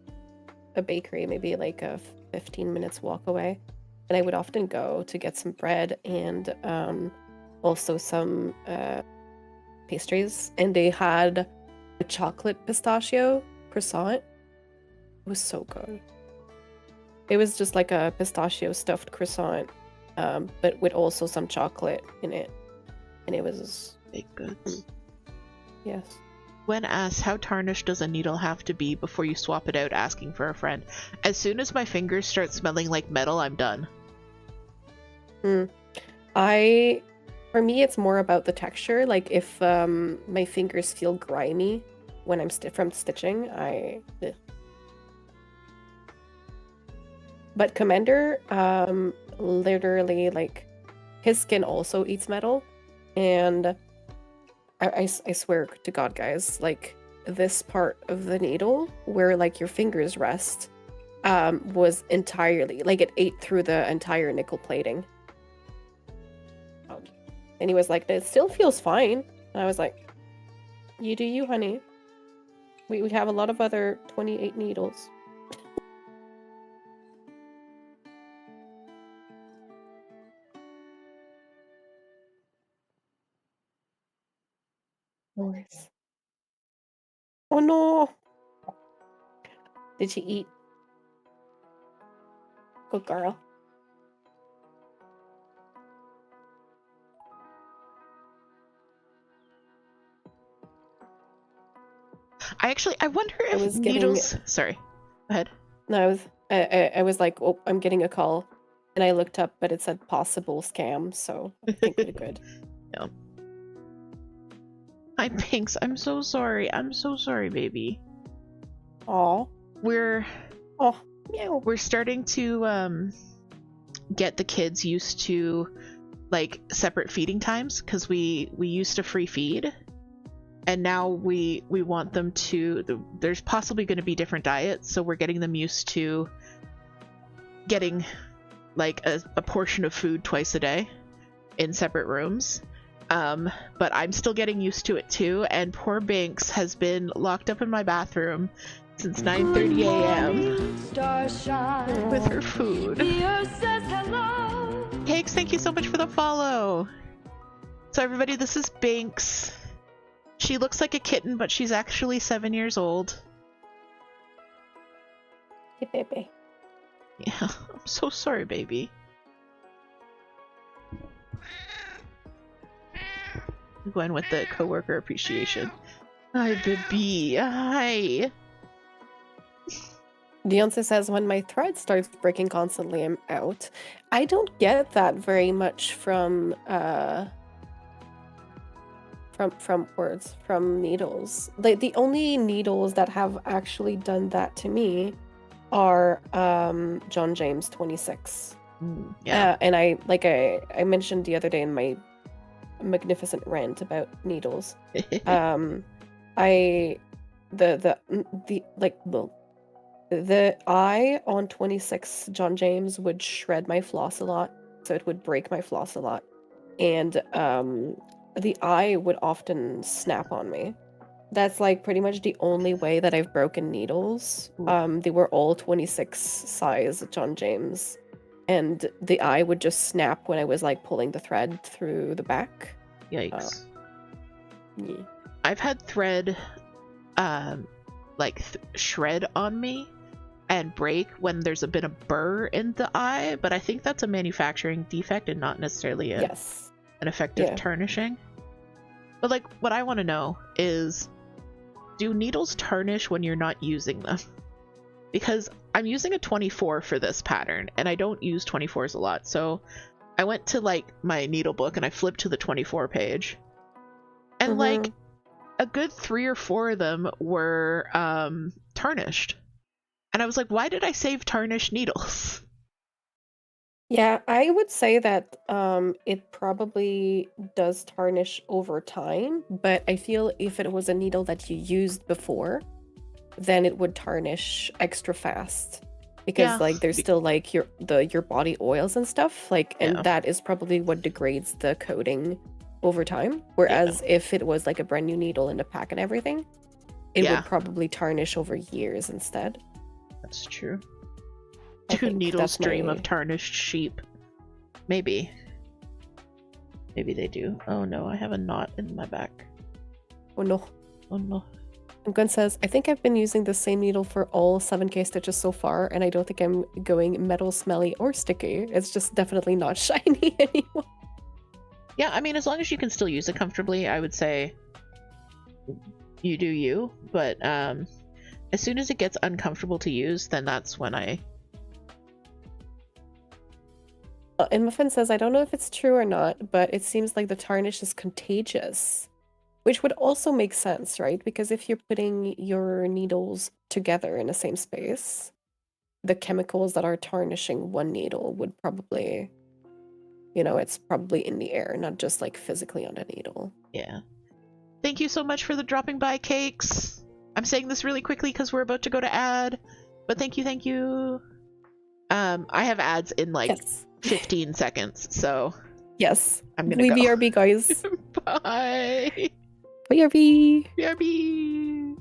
bakery maybe like a 15 minutes walk away, and I would often go to get some bread and also some pastries, and they had a chocolate pistachio croissant. It was so good. It was just like a pistachio stuffed croissant, but with also some chocolate in it, and it was Baked goods. yes. When asked how tarnished does a needle have to be before you swap it out asking for a friend, as soon as my fingers start smelling like metal, I'm done. For me, it's more about the texture. Like if my fingers feel grimy when I'm from stitching, ugh. But Commander, literally, like his skin also eats metal, and I swear to God, guys, like this part of the needle where like your fingers rest, was entirely like it ate through the entire nickel plating. And he was like, it still feels fine. And I was like, you do you, honey. We have a lot of other 28 needles. Nice. Oh no. Did she eat? Good girl. I wonder if was needles. Sorry, go ahead. No, I was like, oh, I'm getting a call, and I looked up, but it said possible scam, so I think we're good. No. Hi, Pinks. I'm so sorry. I'm so sorry, baby. Aw. We're Meow. we're starting to get the kids used to like separate feeding times, because we used to free feed, and now we want them to. There's possibly going to be different diets, so we're getting them used to getting like a portion of food twice a day in separate rooms. But I'm still getting used to it too, and poor Binks has been locked up in my bathroom since 9:30 a.m. with her food. Cakes, thank you so much for the follow. So everybody, this is Binks. She looks like a kitten, but she's actually 7 years old. Hey, baby. Yeah, I'm so sorry, baby. Going with the coworker appreciation. Hi, baby. Hi. Beyonce says, when my thread starts breaking constantly, I'm out. I don't get that very much from needles. Like the only needles that have actually done that to me are John James 26. Yeah. And I mentioned the other day in my magnificent rant about needles. The eye on 26 John James would shred my floss a lot. so it would break my floss a lot. And the eye would often snap on me. That's like pretty much the only way that I've broken needles. They were all 26 size John James, and the eye would just snap when I was like pulling the thread through the back. Yikes. Yeah. I've had thread shred on me and break when there's been a burr in the eye, but I think that's a manufacturing defect and not necessarily an effective tarnishing. But like, what I want to know is, do needles tarnish when you're not using them? Because I'm using a 24 for this pattern, and I don't use 24s a lot, so I went to like my needle book and I flipped to the 24 page, and like a good 3 or 4 of them were tarnished. And I was like, why did I save tarnished needles? Yeah, I would say that it probably does tarnish over time, but I feel if it was a needle that you used before, then it would tarnish extra fast. Because like there's still like your body oils and stuff, like, and that is probably what degrades the coating over time. Whereas if it was like a brand new needle in the pack and everything, it would probably tarnish over years instead. That's true. Do needles dream of tarnished sheep? Maybe. Maybe they do. Oh no, I have a knot in my back. Oh no. Oh no. And Gun says, I think I've been using the same needle for all 7K stitches so far, and I don't think I'm going metal, smelly, or sticky. It's just definitely not shiny anymore. Yeah, I mean, as long as you can still use it comfortably, I would say you do you. But as soon as it gets uncomfortable to use, then that's when I... And Muffin says, I don't know if it's true or not, but it seems like the tarnish is contagious. Which would also make sense, right? Because if you're putting your needles together in the same space, the chemicals that are tarnishing one needle would probably, you know, it's probably in the air, not just like physically on a needle. Yeah. Thank you so much for the dropping by, Cakes. I'm saying this really quickly because we're about to go to ad, but thank you, thank you. I have ads in like 15 seconds, so I'm gonna go. BRB, guys. Bye. BRB. BRB.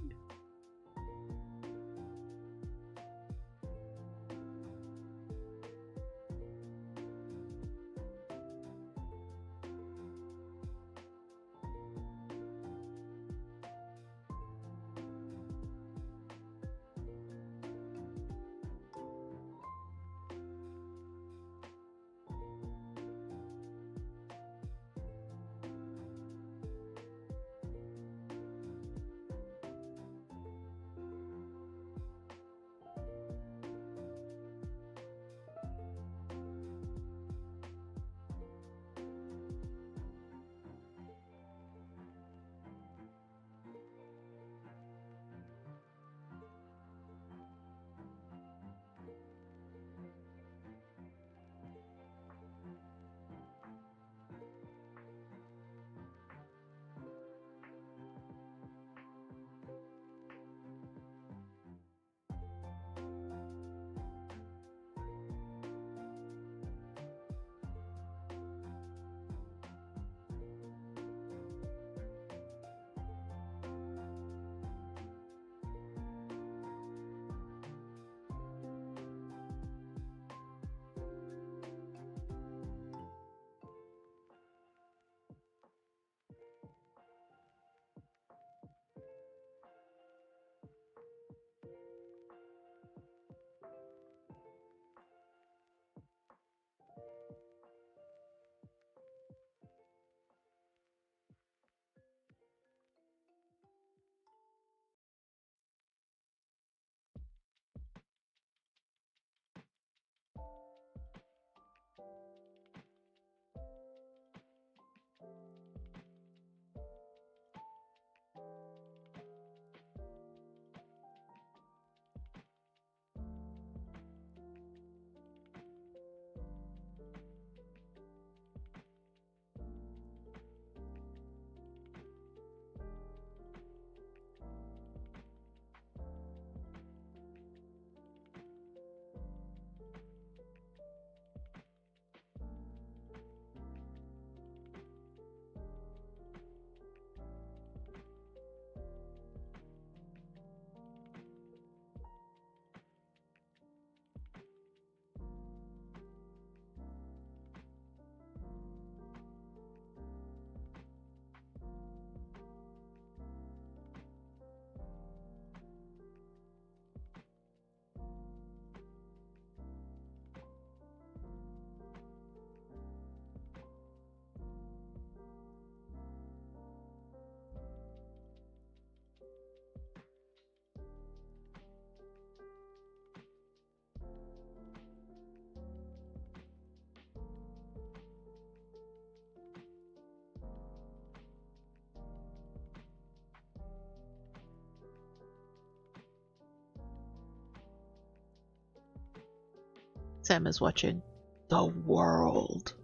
Sam is watching the world.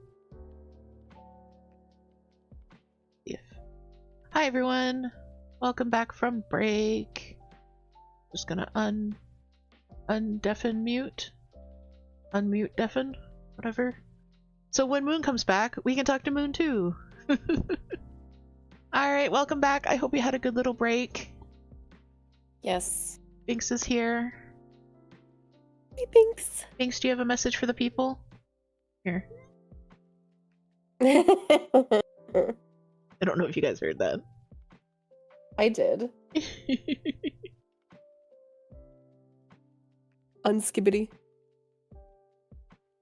If. Hi everyone, welcome back from break. Just gonna undeafen mute, unmute deafen, whatever. So when Moon comes back, we can talk to Moon too. All right, welcome back. I hope you had a good little break. Yes. Binks is here. Hey, Binks. Binks, do you have a message for the people? Here. I I don't know if you guys heard that. did. Unskibbity.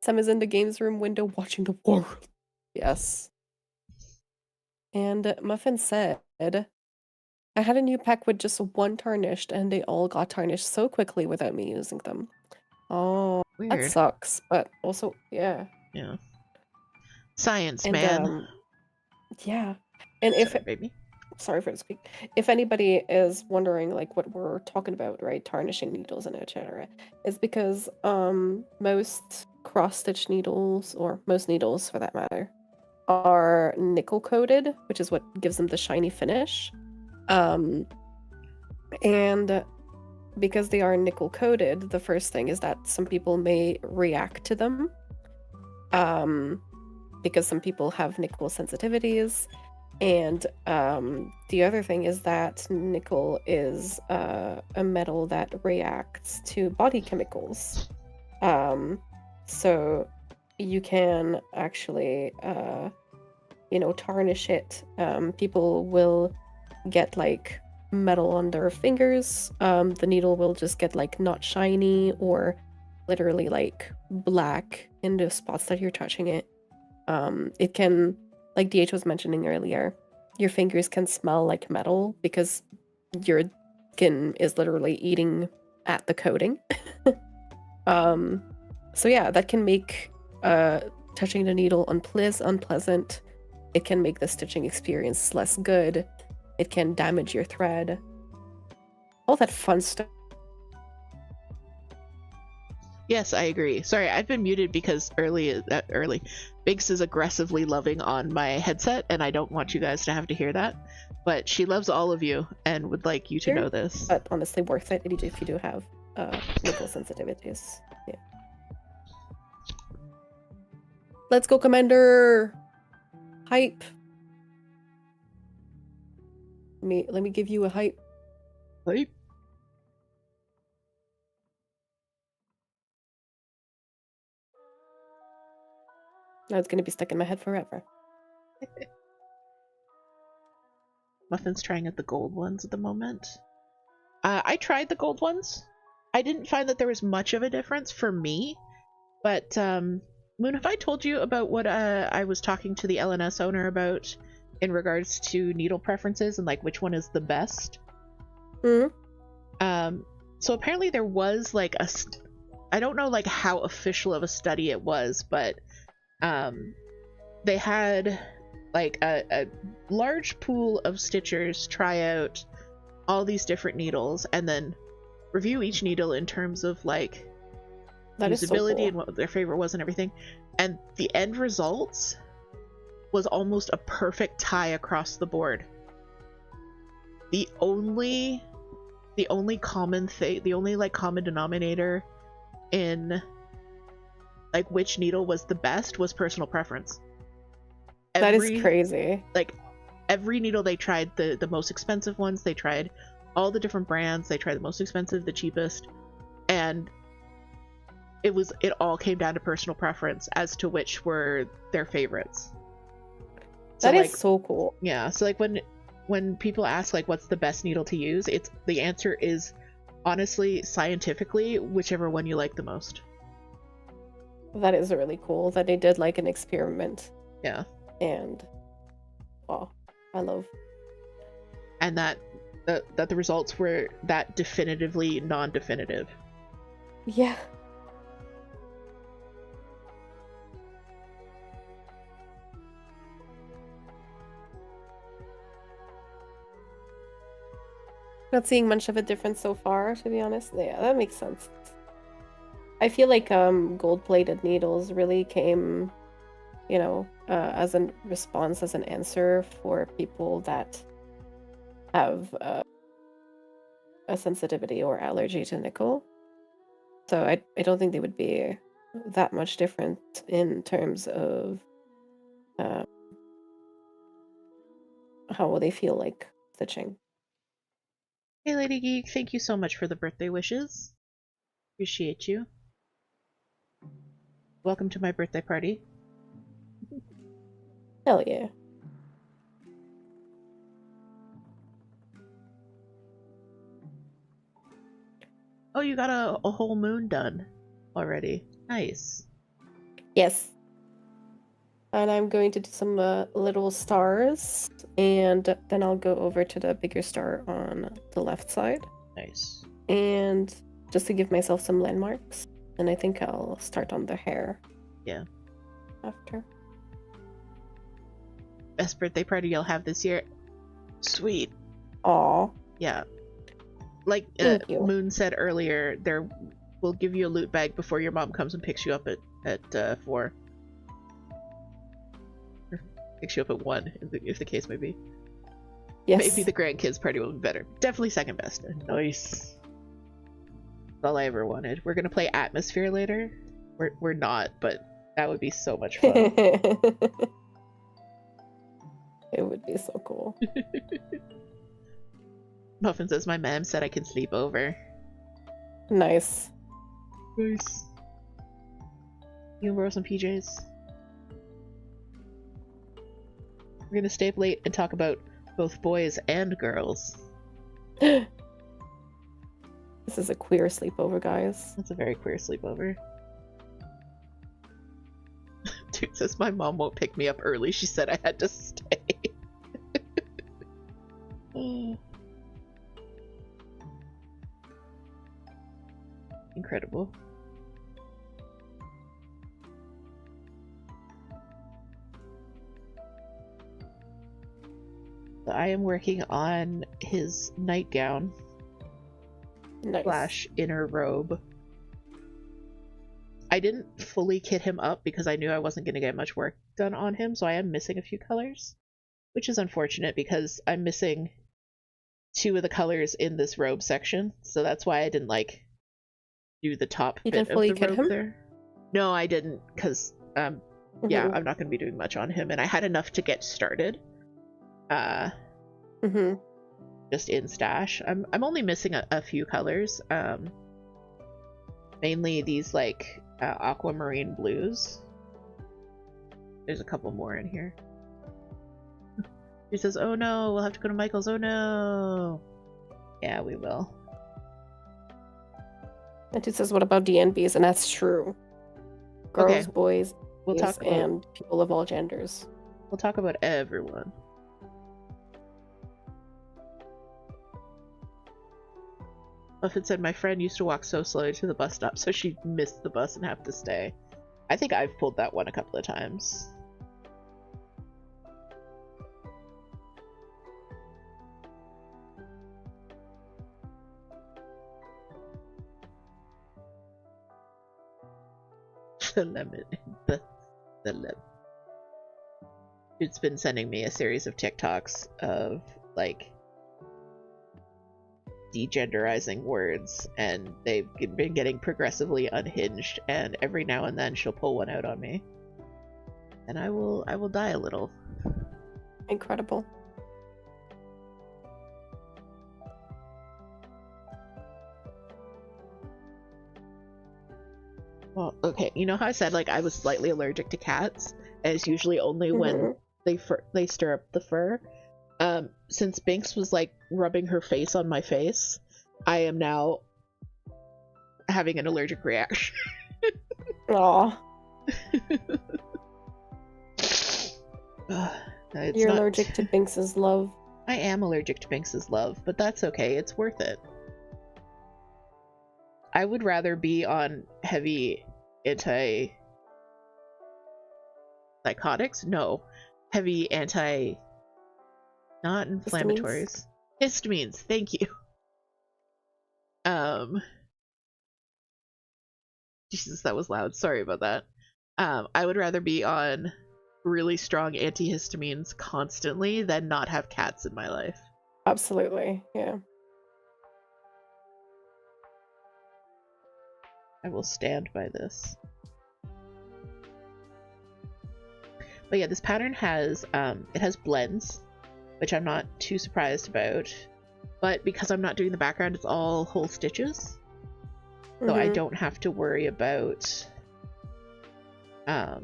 Sam is in the games room window watching the world. Yes. And Muffin said, I had a new pack with just one tarnished, and they all got tarnished so quickly without me using them. Oh, that Weird. sucks. But also, yeah. Yeah. Science, And man. yeah. And if Sorry, baby. sorry for the squeak. If anybody is wondering like what we're talking about, right, tarnishing needles and etc., is because most cross-stitch needles, or most needles for that matter, are nickel coated, which is what gives them the shiny finish. And because they are nickel coated, the first thing is that some people may react to them. Because some people have nickel sensitivities. And the other thing is that nickel is a metal that reacts to body chemicals. So you can actually, tarnish it. People will get like metal on their fingers. The needle will just get like not shiny or literally like black in the spots that you're touching it. It can, like DH was mentioning earlier, your fingers can smell like metal because your skin is literally eating at the coating. So yeah, that can make touching the needle unpleasant. It can make the stitching experience less good. It can damage your thread. All that fun stuff. Yes, I agree. Sorry, I've been muted because early Biggs is aggressively loving on my headset, and I don't want you guys to have to hear that. But she loves all of you and would like you to know this. But honestly, worth it if you do have nickel sensitivities. Yeah. Let's go, Commander! Hype! Let me give you a hype. Hype. Now it's gonna be stuck in my head forever. Muffin's trying out the gold ones at the moment. I tried the gold ones. I didn't find that there was much of a difference for me, but Moon, have I told you about what I was talking to the LNS owner about in regards to needle preferences and like which one is the best? Mm-hmm. So apparently there was like I don't know like how official of a study it was, but they had like a large pool of stitchers try out all these different needles and then review each needle in terms of like That is so usability cool. and what their favorite was and everything. And the end results was almost a perfect tie across the board. The only common thing, the only like common denominator in like which needle was the best was personal preference. That is crazy. Like every needle they tried, the most expensive ones, they tried all the different brands, they tried the most expensive, the cheapest, and it all came down to personal preference as to which were their favorites. So, that is like, so cool. Yeah, so like when people ask like what's the best needle to use, the answer is honestly scientifically whichever one you like the most. That is really cool that they did like an experiment. Yeah. And wow, I love. And that the results were that definitively non-definitive. Yeah. Not seeing much of a difference so far, to be honest. Yeah, that makes sense. I feel like gold-plated needles really came, you know, as a response, as an answer for people that have a sensitivity or allergy to nickel. So I don't think they would be that much different in terms of uh, how they feel like stitching. Hey, Lady Geek, thank you so much for the birthday wishes. Appreciate you. Welcome to my birthday party. Hell yeah. Oh, you got a whole moon done already. Nice. Yes. And I'm going to do some little stars, and then I'll go over to the bigger star on the left side. Nice. And just to give myself some landmarks. And I think I'll start on the hair. Yeah. After. Best birthday party you'll have this year. Sweet. Aw. Yeah. Like Thank you. Moon said earlier, we'll give you a loot bag before your mom comes and picks you up at 4. Or picks you up at 1, if the case may be. Yes. Maybe the grandkids party will be better. Definitely second best. Nice. That's all I ever wanted. We're gonna play Atmosphere later. We're not, but that would be so much fun. It would be so cool. Muffin says my mom said I can sleep over. Nice. Nice. You can borrow some PJs. We're gonna stay up late and talk about both boys and girls. This is a queer sleepover, guys. That's a very queer sleepover. Dude says my mom won't pick me up early. She said I had to stay. Incredible. So I am working on his nightgown Nice. / inner robe. I didn't fully kit him up because I knew I wasn't going to get much work done on him, so I am missing a few colors, which is unfortunate because I'm missing 2 of the colors in this robe section, so that's why I didn't like do the top You bit didn't of fully the kit robe him? there. No, I didn't, because yeah, I'm not going to be doing much on him, and I had enough to get started. Just in stash. I'm only missing a few colors. Mainly these like aquamarine blues. There's a couple more in here. He says, "Oh no, we'll have to go to Michael's." Oh no. Yeah, we will. And Toot says, what about DNBs? And that's true. Girls, Okay. boys, We'll talk about, and people of all genders. We'll talk about everyone. Muffin said my friend used to walk so slowly to the bus stop, so she missed the bus and have to stay. I think I've pulled that one a couple of times. The lemon. The lemon. It's been sending me a series of TikToks of like degenderizing words, and they've been getting progressively unhinged, and every now and then she'll pull one out on me. And I will die a little. Incredible. Well, okay, you know how I said like I was slightly allergic to cats, and it's usually only when they stir up the fur. Since Binks was like rubbing her face on my face, I am now having an allergic reaction. Aw. You're allergic to Binks's love. I am allergic to Binks's love, but that's okay. It's worth it. I would rather be on heavy anti-psychotics? No. Heavy anti... not inflammatories. Histamines, thank you. Jesus, that was loud. Sorry about that. I would rather be on really strong antihistamines constantly than not have cats in my life. Absolutely, yeah. I will stand by this. But yeah, this pattern has it has blends, which I'm not too surprised about. But because I'm not doing the background, it's all whole stitches. So I don't have to worry about so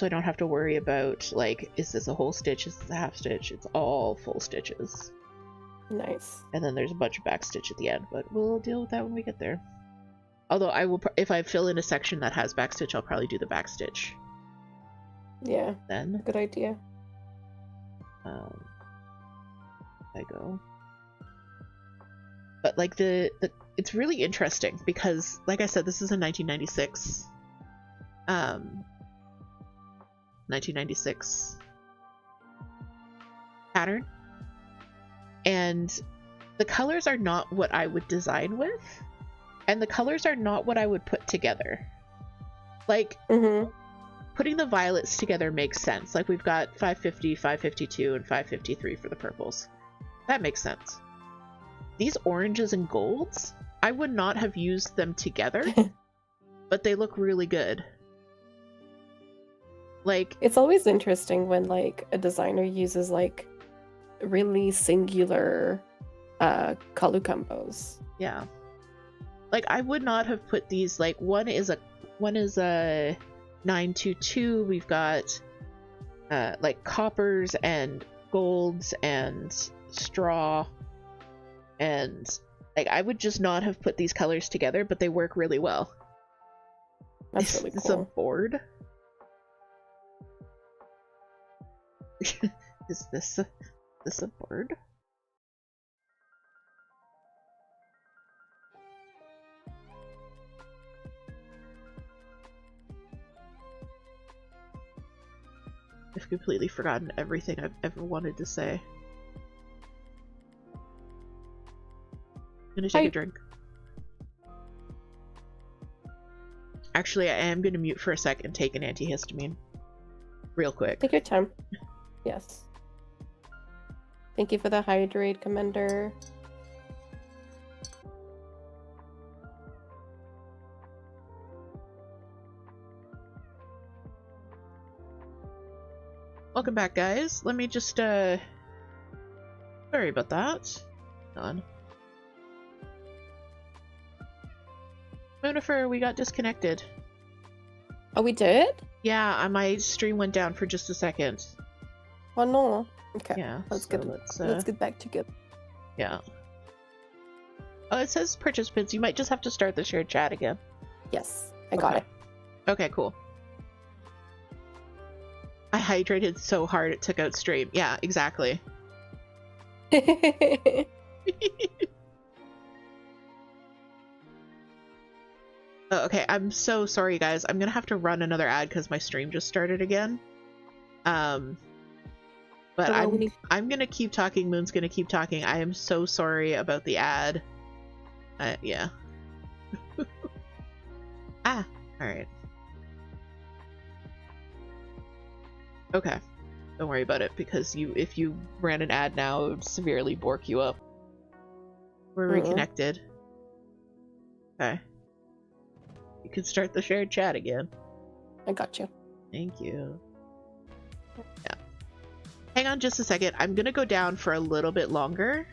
I don't have to worry about, like, is this a whole stitch, is this a half stitch? It's all full stitches. Nice. And then there's a bunch of back stitch at the end, but we'll deal with that when we get there. Although I will, if I fill in a section that has back stitch, I'll probably do the back stitch. Yeah. Then. Good idea. I go. But like it's really interesting because, like I said, this is a 1996 pattern, and the colors are not what I would design with, and the colors are not what I would put together. Like, putting the violets together makes sense. Like, we've got 550, 552, and 553 for the purples. That makes sense. These oranges and golds, I would not have used them together, but they look really good. Like, it's always interesting when, like, a designer uses, like, really singular color combos. Yeah. Like, I would not have put these, like, one is a 922. We've got like coppers and golds and straw, and like I would just not have put these colors together, but they work really well. That's really cool. Is this a board? Is this a board? I've completely forgotten everything I've ever wanted to say. I'm gonna take a drink. Actually, I am gonna mute for a sec and take an antihistamine. Real quick. Take your time. Yes. Thank you for the hydrate, Commander. Welcome back, guys. Let me just, sorry about that. Hold on. Moonifer, we got disconnected. Oh, we did? Yeah, my stream went down for just a second. Oh no. Okay. Yeah. Let's get back together. Yeah. Oh, it says participants. You might just have to start the shared chat again. Yes, I got it. Okay, cool. I hydrated so hard it took out stream. Yeah, exactly. Oh, okay, I'm so sorry, guys. I'm gonna have to run another ad because my stream just started again. But I'm gonna keep talking. Moon's gonna keep talking. I am so sorry about the ad. Yeah. Ah, all right. Okay, don't worry about it because if you ran an ad now, it would severely bork you up. We're reconnected. Okay. You can start the shared chat again. I got you. Thank you. Yeah. Hang on just a second. I'm gonna go down for a little bit longer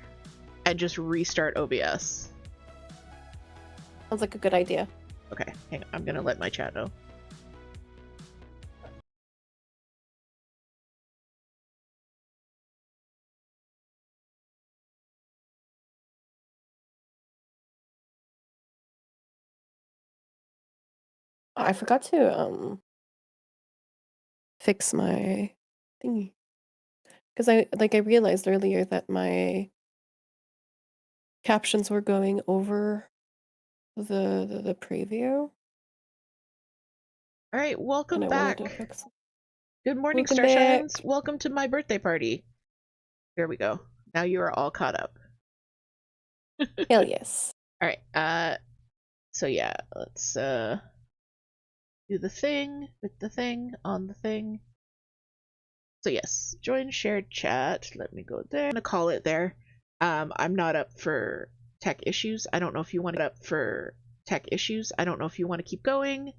and just restart OBS. Sounds like a good idea. Okay, hang on. I'm gonna let my chat know. I forgot to fix my thingy. Because I realized earlier that my captions were going over the preview. All right, welcome back. Good morning, Welcome Starshines. back. Welcome to my birthday party. Here we go. Now you are all caught up. Hell yes. Alright, so yeah, let's do the thing with the thing on the thing. So yes, join shared chat. Let me go there. I'm gonna call it there. I'm not up for tech issues. I don't know if you want to keep going.